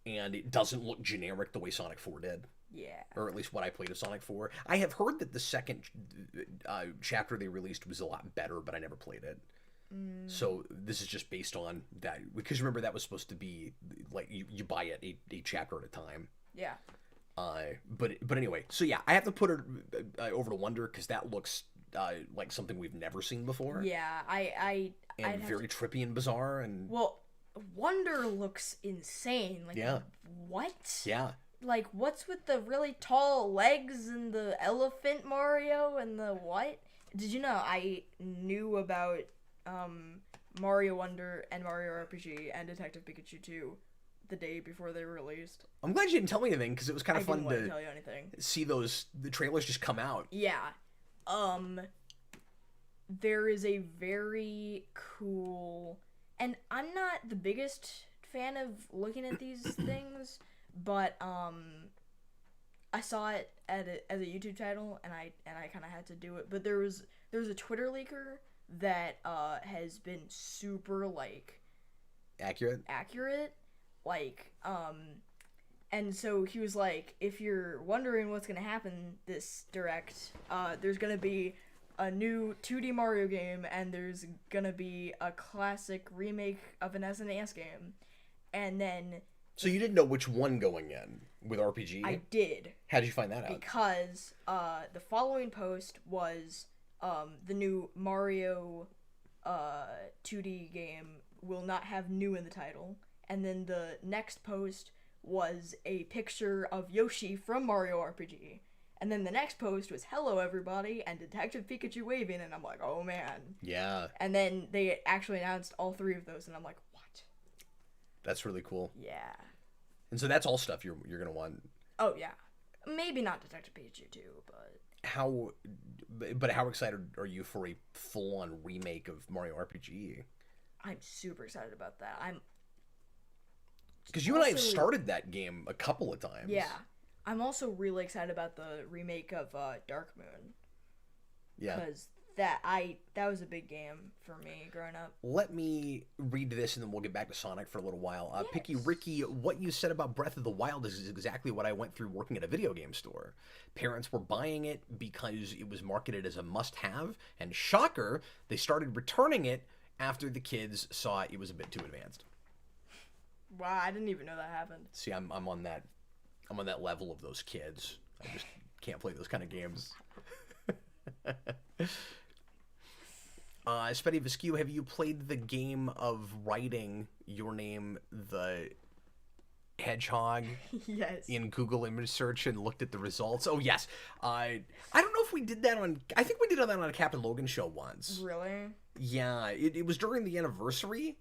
And it doesn't look generic the way Sonic 4 did. Yeah. Or at least what I played of Sonic 4. I have heard that the second chapter they released was a lot better, but I never played it. So this is just based on that. Because remember, that was supposed to be, like, you buy it a chapter at a time. Yeah. But anyway, so yeah, I have to put it over to Wonder, because that looks like something we've never seen before. Yeah, And very trippy and bizarre. And well, Wonder looks insane. Like, yeah. What? Yeah. Like, what's with the really tall legs and the elephant Mario and the what? Did you know I knew about Mario Wonder and Mario RPG and Detective Pikachu 2 the day before they were released? I'm glad you didn't tell me anything, because it was kind of fun to tell you anything. See the trailers just come out. Yeah. There is a very cool, and I'm not the biggest fan of looking at these things, but I saw it as a YouTube title, and I kind of had to do it. But there was a Twitter leaker that has been super like accurate, like and so he was like, if you're wondering what's gonna happen this direct, there's gonna be a new 2D Mario game, and there's gonna be a classic remake of an SNES game, and then. So you didn't know which one going in with RPG? I did. How did you find that out? Because the following post was the new Mario 2D game will not have new in the title, and then the next post was a picture of Yoshi from Mario RPG. And then the next post was, hello everybody, and Detective Pikachu waving, and I'm like, oh man. Yeah. And then they actually announced all three of those, and I'm like, what? That's really cool. Yeah. And so that's all stuff you're going to want. Oh, yeah. Maybe not Detective Pikachu 2, but... How excited are you for a full-on remake of Mario RPG? I'm super excited about that. Because you and I have started that game a couple of times. Yeah. I'm also really excited about the remake of Dark Moon. Yeah. Because that was a big game for me growing up. Let me read this, and then we'll get back to Sonic for a little while. Yes. Picky Ricky, what you said about Breath of the Wild is exactly what I went through working at a video game store. Parents were buying it because it was marketed as a must-have, and shocker, they started returning it after the kids saw it was a bit too advanced. Wow, I didn't even know that happened. See, I'm on that level of those kids. I just can't play those kind of games. Spetty Viskew, have you played the game of writing your name, the Hedgehog? Yes. In Google image search and looked at the results? Oh, yes. I don't know if we did that on... I think we did that on a Captain Logan show once. Really? Yeah. It was during the anniversary.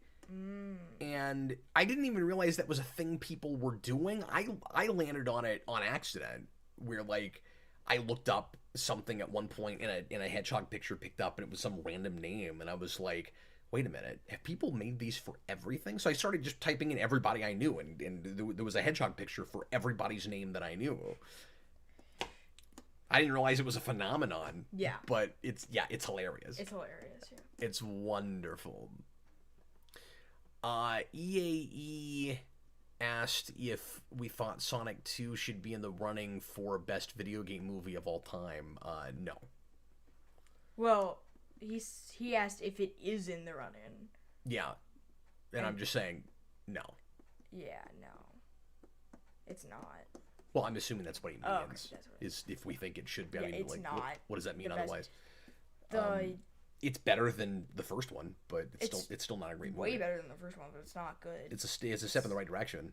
And I didn't even realize that was a thing people were doing. I landed on it on accident, where, like, I looked up something at one point, and a hedgehog picture picked up, and it was some random name, and I was like, wait a minute, have people made these for everything? So I started just typing in everybody I knew, and there was a hedgehog picture for everybody's name that I knew. I didn't realize it was a phenomenon. Yeah. But it's hilarious. It's hilarious, yeah. It's wonderful. EAE asked if we thought Sonic 2 should be in the running for best video game movie of all time. No. Well, he asked if it is in the run-in. Yeah. And I'm just saying, no. Yeah, no. It's not. Well, I'm assuming that's what he means. Oh, okay. That's what is if we think it should be. Yeah, I mean, it's like, not what does that mean otherwise? It's better than the first one, but it's still not a great movie. Way better than the first one, but it's not good. It's a step in the right direction.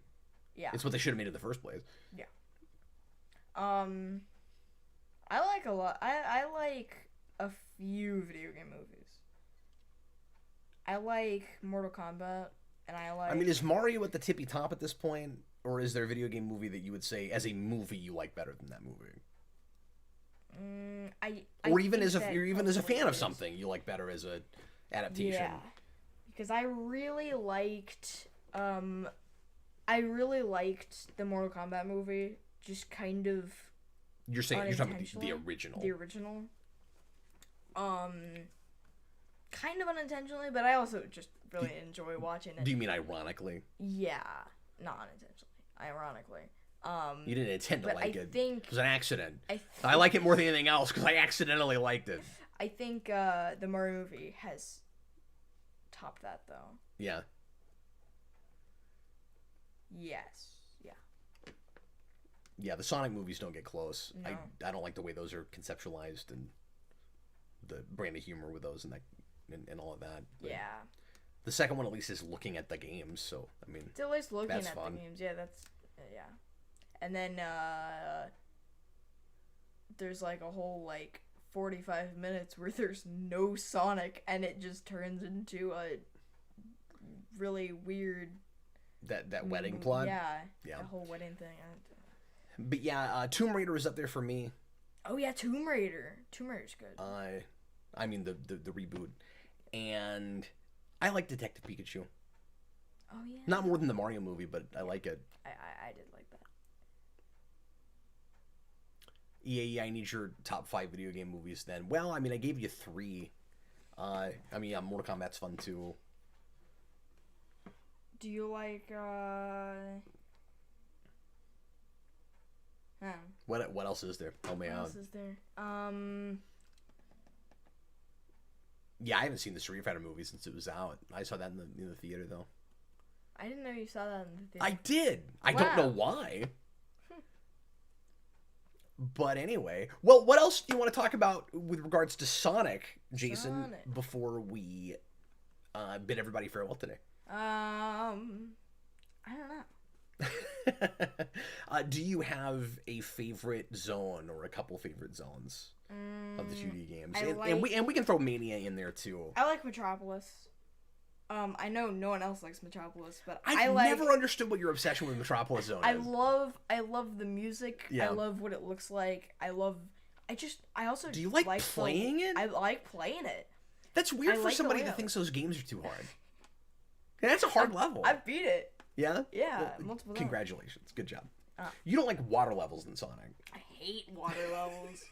Yeah. It's what they should have made in the first place. Yeah. I like a lot. I like a few video game movies. I like Mortal Kombat, and I like. I mean, is Mario at the tippy top at this point, or is there a video game movie that you would say, as a movie, you like better than that movie? Or even as a fan of something, you like better as a adaptation. Yeah, because I really liked the Mortal Kombat movie. Just kind of. You're talking about the original. The original. Kind of unintentionally, but I also just really enjoy watching it. Do you mean ironically? Yeah, not unintentionally. Ironically. You didn't intend to like it. It was an accident. I like it more than anything else because I accidentally liked it. I think the Mario movie has topped that, though. Yeah. Yes. Yeah. Yeah, the Sonic movies don't get close. No. I don't like the way those are conceptualized and the brand of humor with those and all of that. But yeah. The second one at least is looking at the games, so I mean. It's at least looking at fun. the games. Yeah, that's yeah. And then there's like a whole 45 minutes where there's no Sonic, and it just turns into a really weird. That wedding plot. Yeah. The whole wedding thing. But yeah, Tomb Raider is up there for me. Oh yeah, Tomb Raider. Tomb Raider's good. I mean the reboot, and I like Detective Pikachu. Oh yeah. Not more than the Mario movie, but I like it. I did like that. Yeah, I need your top 5 video game movies then. Well, I mean, I gave you 3. I mean, yeah, Mortal Kombat's fun too. Do you like What else is there? Help me out. What else is there? Yeah, I haven't seen the Street Fighter movie since it was out. I saw that in the theater though. I didn't know you saw that in the theater. I did. I don't know why. But anyway, well, what else do you want to talk about with regards to Sonic, Jason, before we bid everybody farewell today? I don't know. Do you have a favorite zone or a couple favorite zones of the 2D games? And we can throw Mania in there too. I like Metropolis. I know no one else likes Metropolis, but I've never understood what your obsession with Metropolis Zone is. I love the music. Yeah. I love what it looks like. I also do you like playing it? I like playing it. That's weird for somebody that thinks those games are too hard. That's a hard level. I've beat it. Yeah? Yeah, well, multiple times. Congratulations. Good job. You don't like water levels in Sonic. I hate water levels.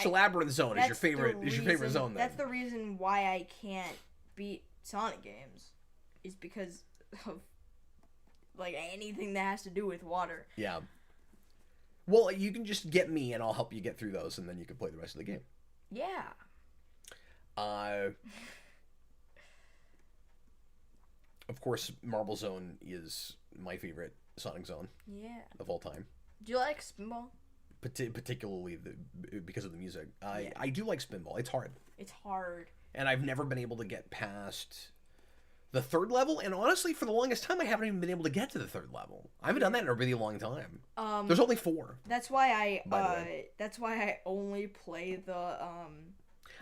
So Labyrinth Zone is your favorite zone then. That's the reason why I can't beat Sonic games, is because of anything that has to do with water. Yeah. Well, you can just get me and I'll help you get through those and then you can play the rest of the game. Yeah. Of course, Marble Zone is my favorite Sonic zone. Yeah. Of all time. Do you like Spinball? Particularly because of the music. I do like Spinball. It's hard. It's hard. And I've never been able to get past the 3rd level, and honestly, for the longest time, I haven't even been able to get to the 3rd level. I haven't done that in a really long time. There's only 4. That's why I only play the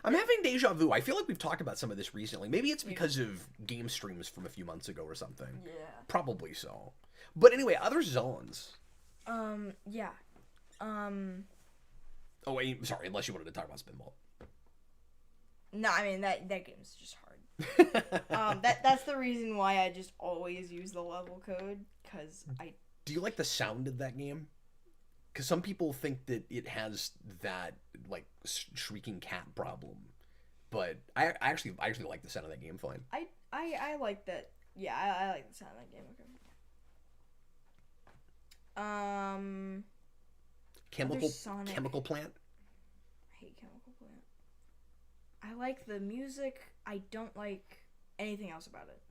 I'm having deja vu. I feel like we've talked about some of this recently. Maybe it's because of game streams from a few months ago or something. Yeah. Probably so. But anyway, other zones. Yeah. Oh wait, sorry. Unless you wanted to talk about Spinball. No, I mean that game's just hard. That's the reason why I just always use the level code, because I. Do you like the sound of that game? Because some people think that it has that shrieking cat problem, but I actually like the sound of that game fine. I like that. Yeah, I like the sound of that game. Okay. Chemical Plant. I hate Chemical Plant. I like the music. I don't like anything else about it.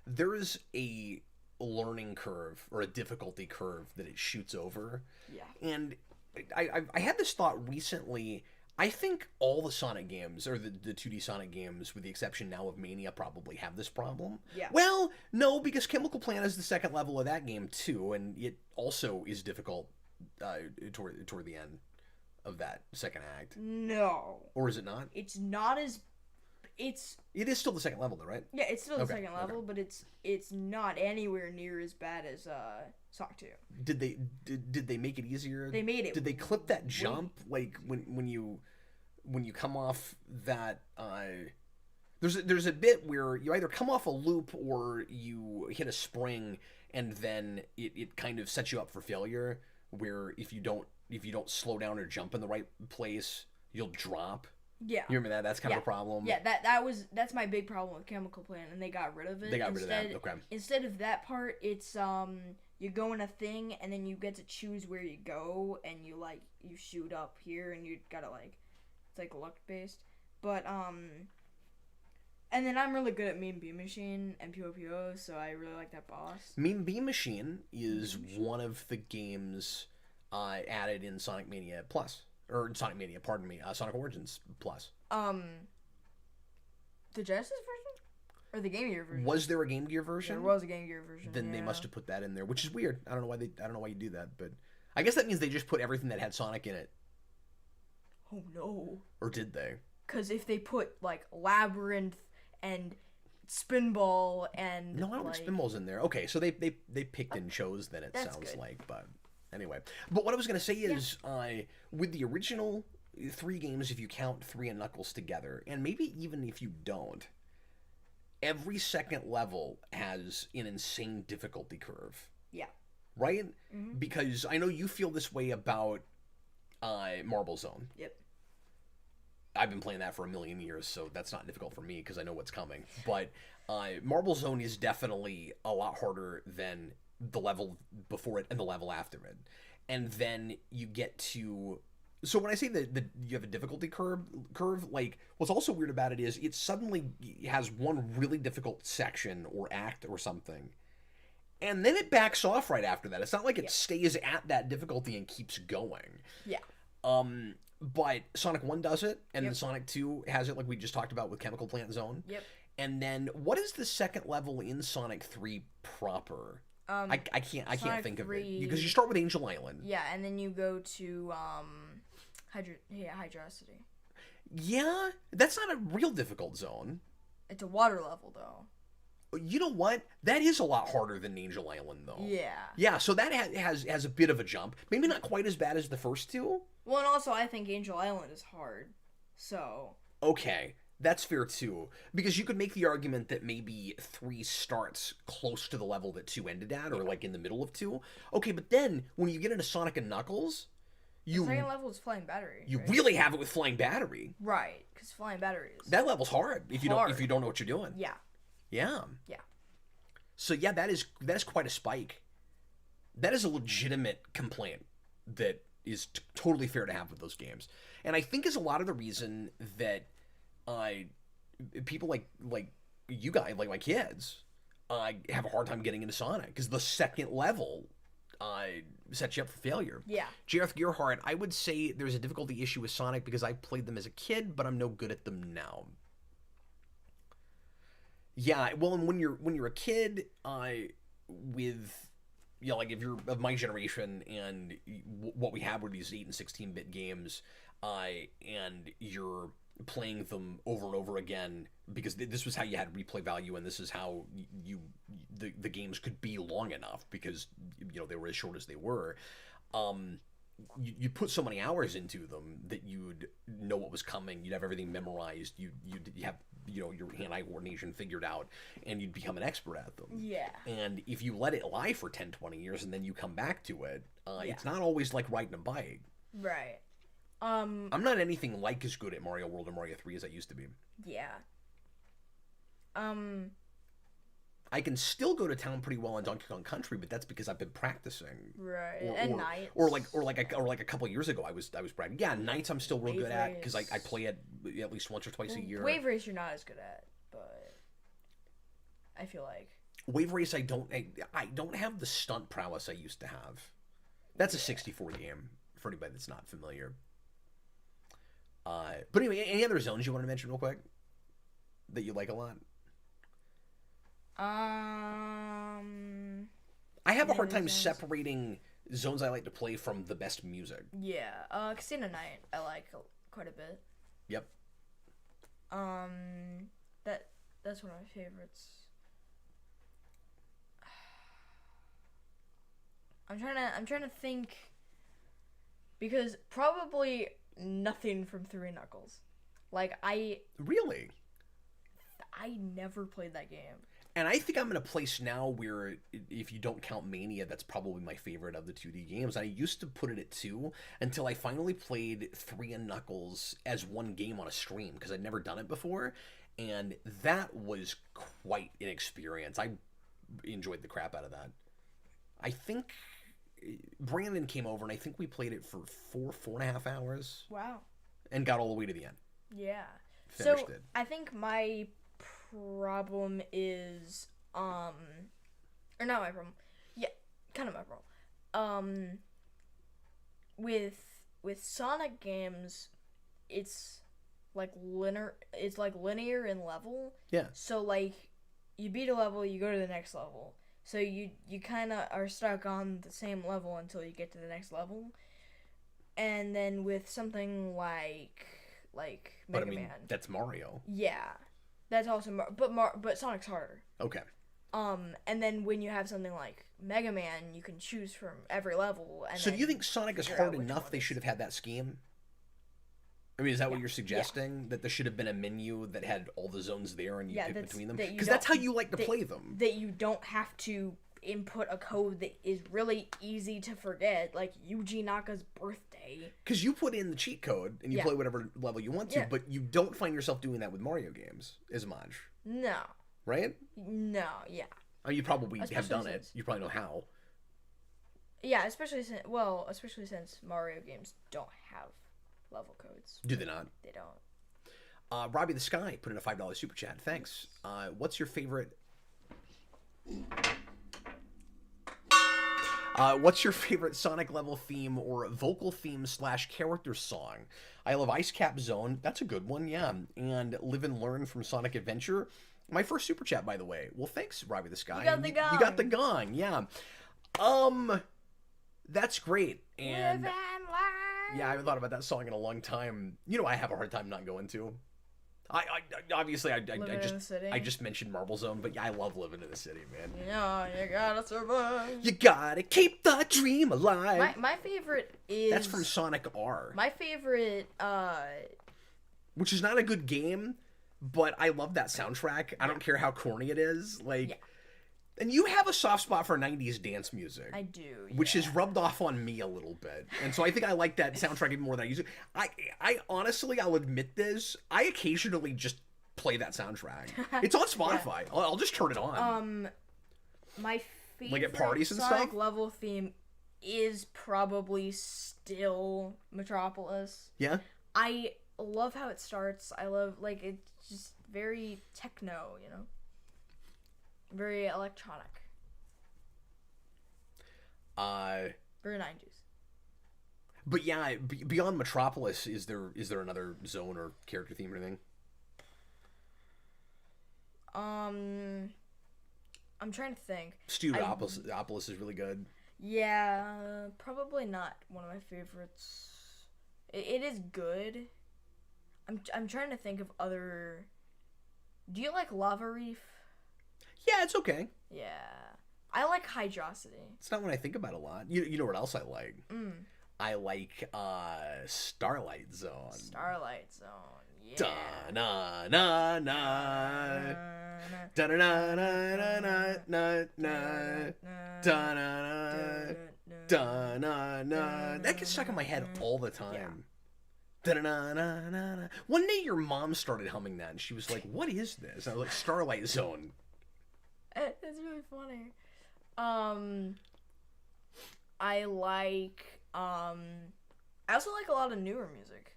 There is a learning curve or a difficulty curve that it shoots over. Yeah. And I had this thought recently. I think all the Sonic games, or the 2D Sonic games, with the exception now of Mania, probably have this problem. Yeah. Well, no, because Chemical Plant is the second level of that game too, and it also is difficult toward the end of that second act. No. Or is it not? It's not as... It is still the second level, though, right? Yeah, it's still the Okay, second level, but it's not anywhere near as bad as Sonic 2. Did they make it easier? They made it. Did they clip that jump like when you come off that? There's a bit where you either come off a loop or you hit a spring, and then it kind of sets you up for failure. Where if you don't slow down or jump in the right place, you'll drop. Yeah. You remember that? That's kind of a problem. Yeah, that's my big problem with Chemical Plant, and they got rid of it. They got rid of that. Okay. Instead of that part, it's you go in a thing, and then you get to choose where you go, and you shoot up here, and you gotta it's like luck based. But and then I'm really good at Mean Bean Machine and Puyo, so I really like that boss. Mean Bean Machine is one of the games added in Sonic Mania Plus. Or Sonic Mania, pardon me, Sonic Origins Plus. The Genesis version? Or the Game Gear version? Was there a Game Gear version? There was a Game Gear version. Then they must have put that in there, which is weird. I don't know why you do that, but I guess that means they just put everything that had Sonic in it. Oh no. Or did they? Because if they put Labyrinth and Spinball and no, I don't think Spinball's in there. Okay, so they picked and chose. Then it sounds good. like, but. Anyway, but what I was going to say is, with the original 3 games, if you count 3 and Knuckles together, and maybe even if you don't, every second level has an insane difficulty curve. Yeah. Right? Mm-hmm. Because I know you feel this way about Marble Zone. Yep. I've been playing that for a million years, so that's not difficult for me because I know what's coming. But Marble Zone is definitely a lot harder than the level before it and the level after it. And then you get to... So when I say that you have a difficulty curve, what's also weird about it is it suddenly has one really difficult section or act or something. And then it backs off right after that. It's not like it stays at that difficulty and keeps going. Yeah. But Sonic 1 does it, and then Sonic 2 has it like we just talked about with Chemical Plant Zone. Yep. And then what is the second level in Sonic 3 proper? I can't think of it because you start with Angel Island. Yeah, and then you go to Hydrocity. Yeah, that's not a real difficult zone. It's a water level though. You know what? That is a lot harder than Angel Island though. Yeah. Yeah, so that has a bit of a jump. Maybe not quite as bad as the first 2. Well, and also I think Angel Island is hard. So. Okay. That's fair too, because you could make the argument that maybe 3 starts close to the level that 2 ended at, or like in the middle of 2. Okay, but then when you get into Sonic and Knuckles, the second level is Flying Battery. You really have it with Flying Battery, right? Because Flying Battery is that level's hard if you don't know what you're doing. Yeah. Yeah. Yeah. So yeah, that is quite a spike. That is a legitimate complaint that is totally fair to have with those games, and I think is a lot of the reason that. People like you guys, like my kids, have a hard time getting into Sonic because the second level sets you up for failure. Yeah. Jareth Gearhart, I would say there's a difficulty issue with Sonic because I played them as a kid, but I'm no good at them now. Yeah, well, and when you're a kid, with like if you're of my generation and what we have were these 8 and 16-bit games, and you're playing them over and over again because this was how you had replay value, and this is how the games could be long enough because they were as short as they were. You put so many hours into them that you'd know what was coming. You'd have everything memorized. You have your hand-eye coordination figured out, and you'd become an expert at them. Yeah. And if you let it lie for 10, 20 years and then you come back to it, it's not always like riding a bike. Right. I'm not anything like as good at Mario World or Mario 3 as I used to be. Yeah. I can still go to town pretty well in Donkey Kong Country, but that's because I've been practicing. Right. And Nights. Or like a couple years ago, I was practicing. Yeah, Nights I'm still real good at because I play it at least once or twice a year. Wave Race you're not as good at, but I feel like Wave Race I don't have the stunt prowess I used to have. That's a 64 game for anybody that's not familiar. But anyway, any other zones you want to mention real quick that you like a lot? I have a hard time separating zones I like to play from the best music. Yeah, Casino Night I like quite a bit. Yep. That's one of my favorites. I'm trying to think, because probably nothing from Three Knuckles. Like Really? I never played that game. And I think I'm in a place now where, if you don't count Mania, that's probably my favorite of the 2D games. I used to put it at 2 until I finally played 3 and Knuckles as one game on a stream, because I'd never done it before, and that was quite an experience. I enjoyed the crap out of that. I think Brandon came over, and I think we played it for 4.5 hours. Wow. And got all the way to the end. Yeah. Finished so it. I think my problem is or not my problem. Yeah, kind of my problem. With Sonic games, it's like linear in level. Yeah. So like you beat a level, you go to the next level. So you kind of are stuck on the same level until you get to the next level. And then with something like Mega Man, that's Mario. yeah, that's also but Sonic's harder. Okay. And then when you have something like Mega Man, you can choose from every level. And so do you think Sonic is hard enough? They should have had that scheme. I mean, is that what you're suggesting? Yeah. That there should have been a menu that had all the zones there and you pick between them? Because that's how you like to play them. That you don't have to input a code that is really easy to forget, like Yuji Naka's birthday. Because you put in the cheat code and you play whatever level you want to, but you don't find yourself doing that with Mario games as much. No. Right? No, yeah. Oh, you probably have done it. You probably know how. Yeah, especially since Mario games don't have level codes. Do they not? They don't. Robbie the Sky put in a $5 super chat. Thanks. What's your favorite? What's your favorite Sonic level theme or vocal theme / character song? I love Ice Cap Zone. That's a good one, yeah. And Live and Learn from Sonic Adventure. My first super chat, by the way. Well, thanks, Robbie the Sky. You got the gong. You got the gong, yeah. That's great. And Live and learn. yeah, I haven't thought about that song in a long time. You know, I have a hard time not going to. I obviously I just mentioned Marble Zone, but yeah, I love living in the city, man. Yeah, you gotta survive. You gotta keep the dream alive. My favorite is that's from Sonic R. My favorite, which is not a good game, but I love that soundtrack. I don't care how corny it is, like. Yeah. And you have a soft spot for 90s dance music. I do, yeah. Which is rubbed off on me a little bit. And so I think I like that soundtrack even more than I used to. I honestly, I'll admit this, I occasionally just play that soundtrack. It's on Spotify. Yeah. I'll just turn it on. My favorite like at parties and Sonic stuff? level theme is probably still Metropolis. Yeah? I love how it starts. I love, like, it's just very techno, you know? Very electronic. Very 90s. But yeah, beyond Metropolis, is there another zone or character theme or anything? I'm trying to think. Studiopolis is really good. Yeah, probably not one of my favorites. It is good. I'm trying to think of other. Do you like Lava Reef? Yeah, it's okay. Yeah. I like Hydrosity. It's not what I think about a lot. You know what else I like? I like Starlight Zone. Starlight Zone, yeah. Da-na-na-na. Da-na-na-na-na-na. Da-na-na. Da-na-na. That gets stuck in my head all the time. Da-na-na-na-na. One day your mom started humming that, and she was like, what is this? And I was like, Starlight Zone. That's really funny. I like I also like a lot of newer music.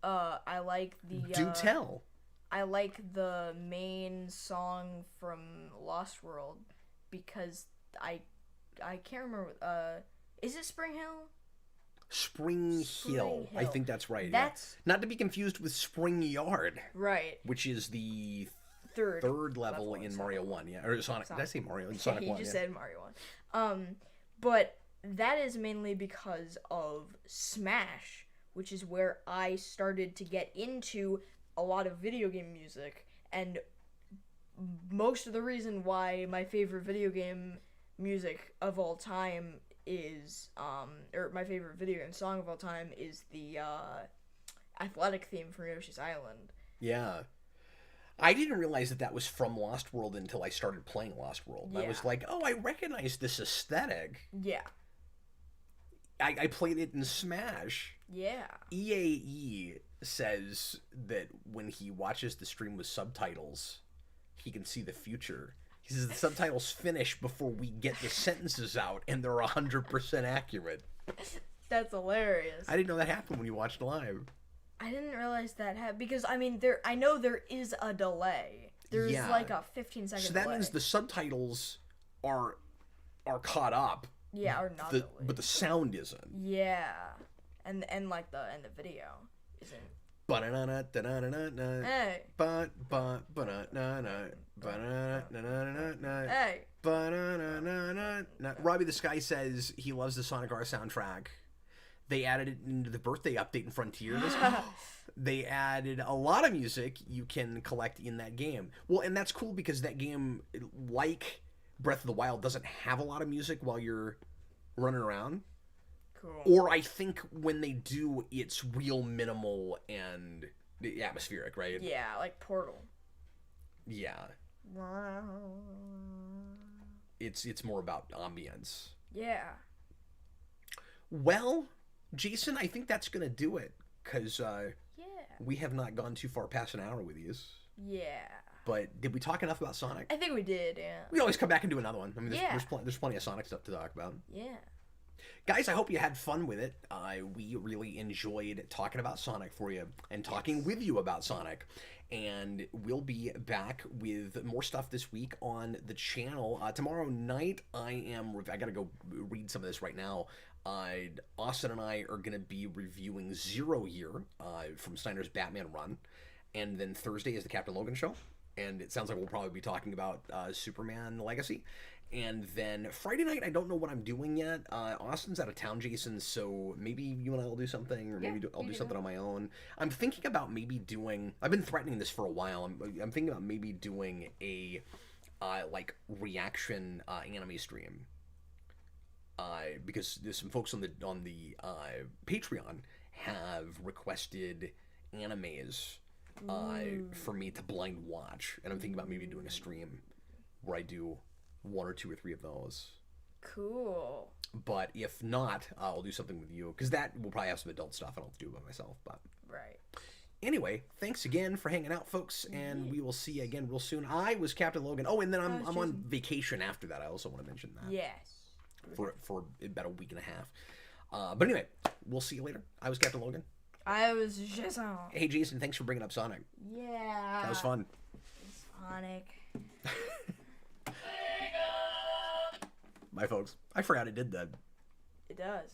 I like the Do tell. I like the main song from Lost World because I can't remember is it Spring Hill? Spring Hill. I think that's right. That's not to be confused with Spring Yard, right. which is the Third level in Mario 1. Yeah, or Sonic. Did I say Mario? In Sonic 1. You just said Mario 1. But that is mainly because of Smash, which is where I started to get into a lot of video game music, and most of the reason why my favorite video game music of all time is or my favorite video game song of all time is the athletic theme from Yoshi's Island. Yeah. I didn't realize that was from Lost World until I started playing Lost World. Yeah. I was like, oh, I recognize this aesthetic. Yeah. I played it in Smash. Yeah. EAE says that when he watches the stream with subtitles, he can see the future. He says the subtitles finish before we get the sentences out, and they're 100% accurate. That's hilarious. I didn't know that happened when you watched live. I didn't realize that happened because I know there is a delay. There's like a 15-second so that delay. means the subtitles are caught up. Yeah, or not. But the sound isn't. Yeah, and like the video isn't. Hey. Hey. Robbie the Sky says he loves the Sonic R soundtrack. They added it into the birthday update in Frontiers. They added a lot of music you can collect in that game. Well, and that's cool because that game, like Breath of the Wild, doesn't have a lot of music while you're running around. Cool. Or I think when they do, it's real minimal and atmospheric, right? Yeah, like Portal. Yeah. It's more about ambience. Yeah. Well, Jason, I think that's gonna do it because we have not gone too far past an hour with these. Yeah. But did we talk enough about Sonic? I think we did. Yeah. We always come back and do another one. I mean, there's plenty of Sonic stuff to talk about. Yeah. Guys, I hope you had fun with it. We really enjoyed talking about Sonic for you and talking with you about Sonic. And we'll be back with more stuff this week on the channel. Tomorrow night, I gotta go read some of this right now. Austin and I are gonna be reviewing Zero Year from Snyder's Batman run. And then Thursday is the Captain Logan show. And it sounds like we'll probably be talking about Superman Legacy. And then Friday night, I don't know what I'm doing yet. Austin's out of town, Jason, so maybe you and I will do something, or maybe I'll do something on my own. I'm thinking about maybe doing... I've been threatening this for a while. I'm thinking about maybe doing a, reaction anime stream. Because there's some folks on the Patreon have requested animes for me to blind watch. And I'm thinking about maybe doing a stream where I do 1 or 2 or 3 of those. Cool. But if not, I'll do something with you, because that will probably have some adult stuff I don't do by myself. But right. Anyway, thanks again for hanging out, folks, and we will see you again real soon. I was Captain Logan. Oh, and then I'm on vacation after that. I also want to mention that. Yes. For about a week and a half. But anyway, we'll see you later. I was Captain Logan. I was Jason. Hey, Jason, thanks for bringing up Sonic. Yeah. That was fun. Sonic. Bye, folks. I forgot I did that. It does.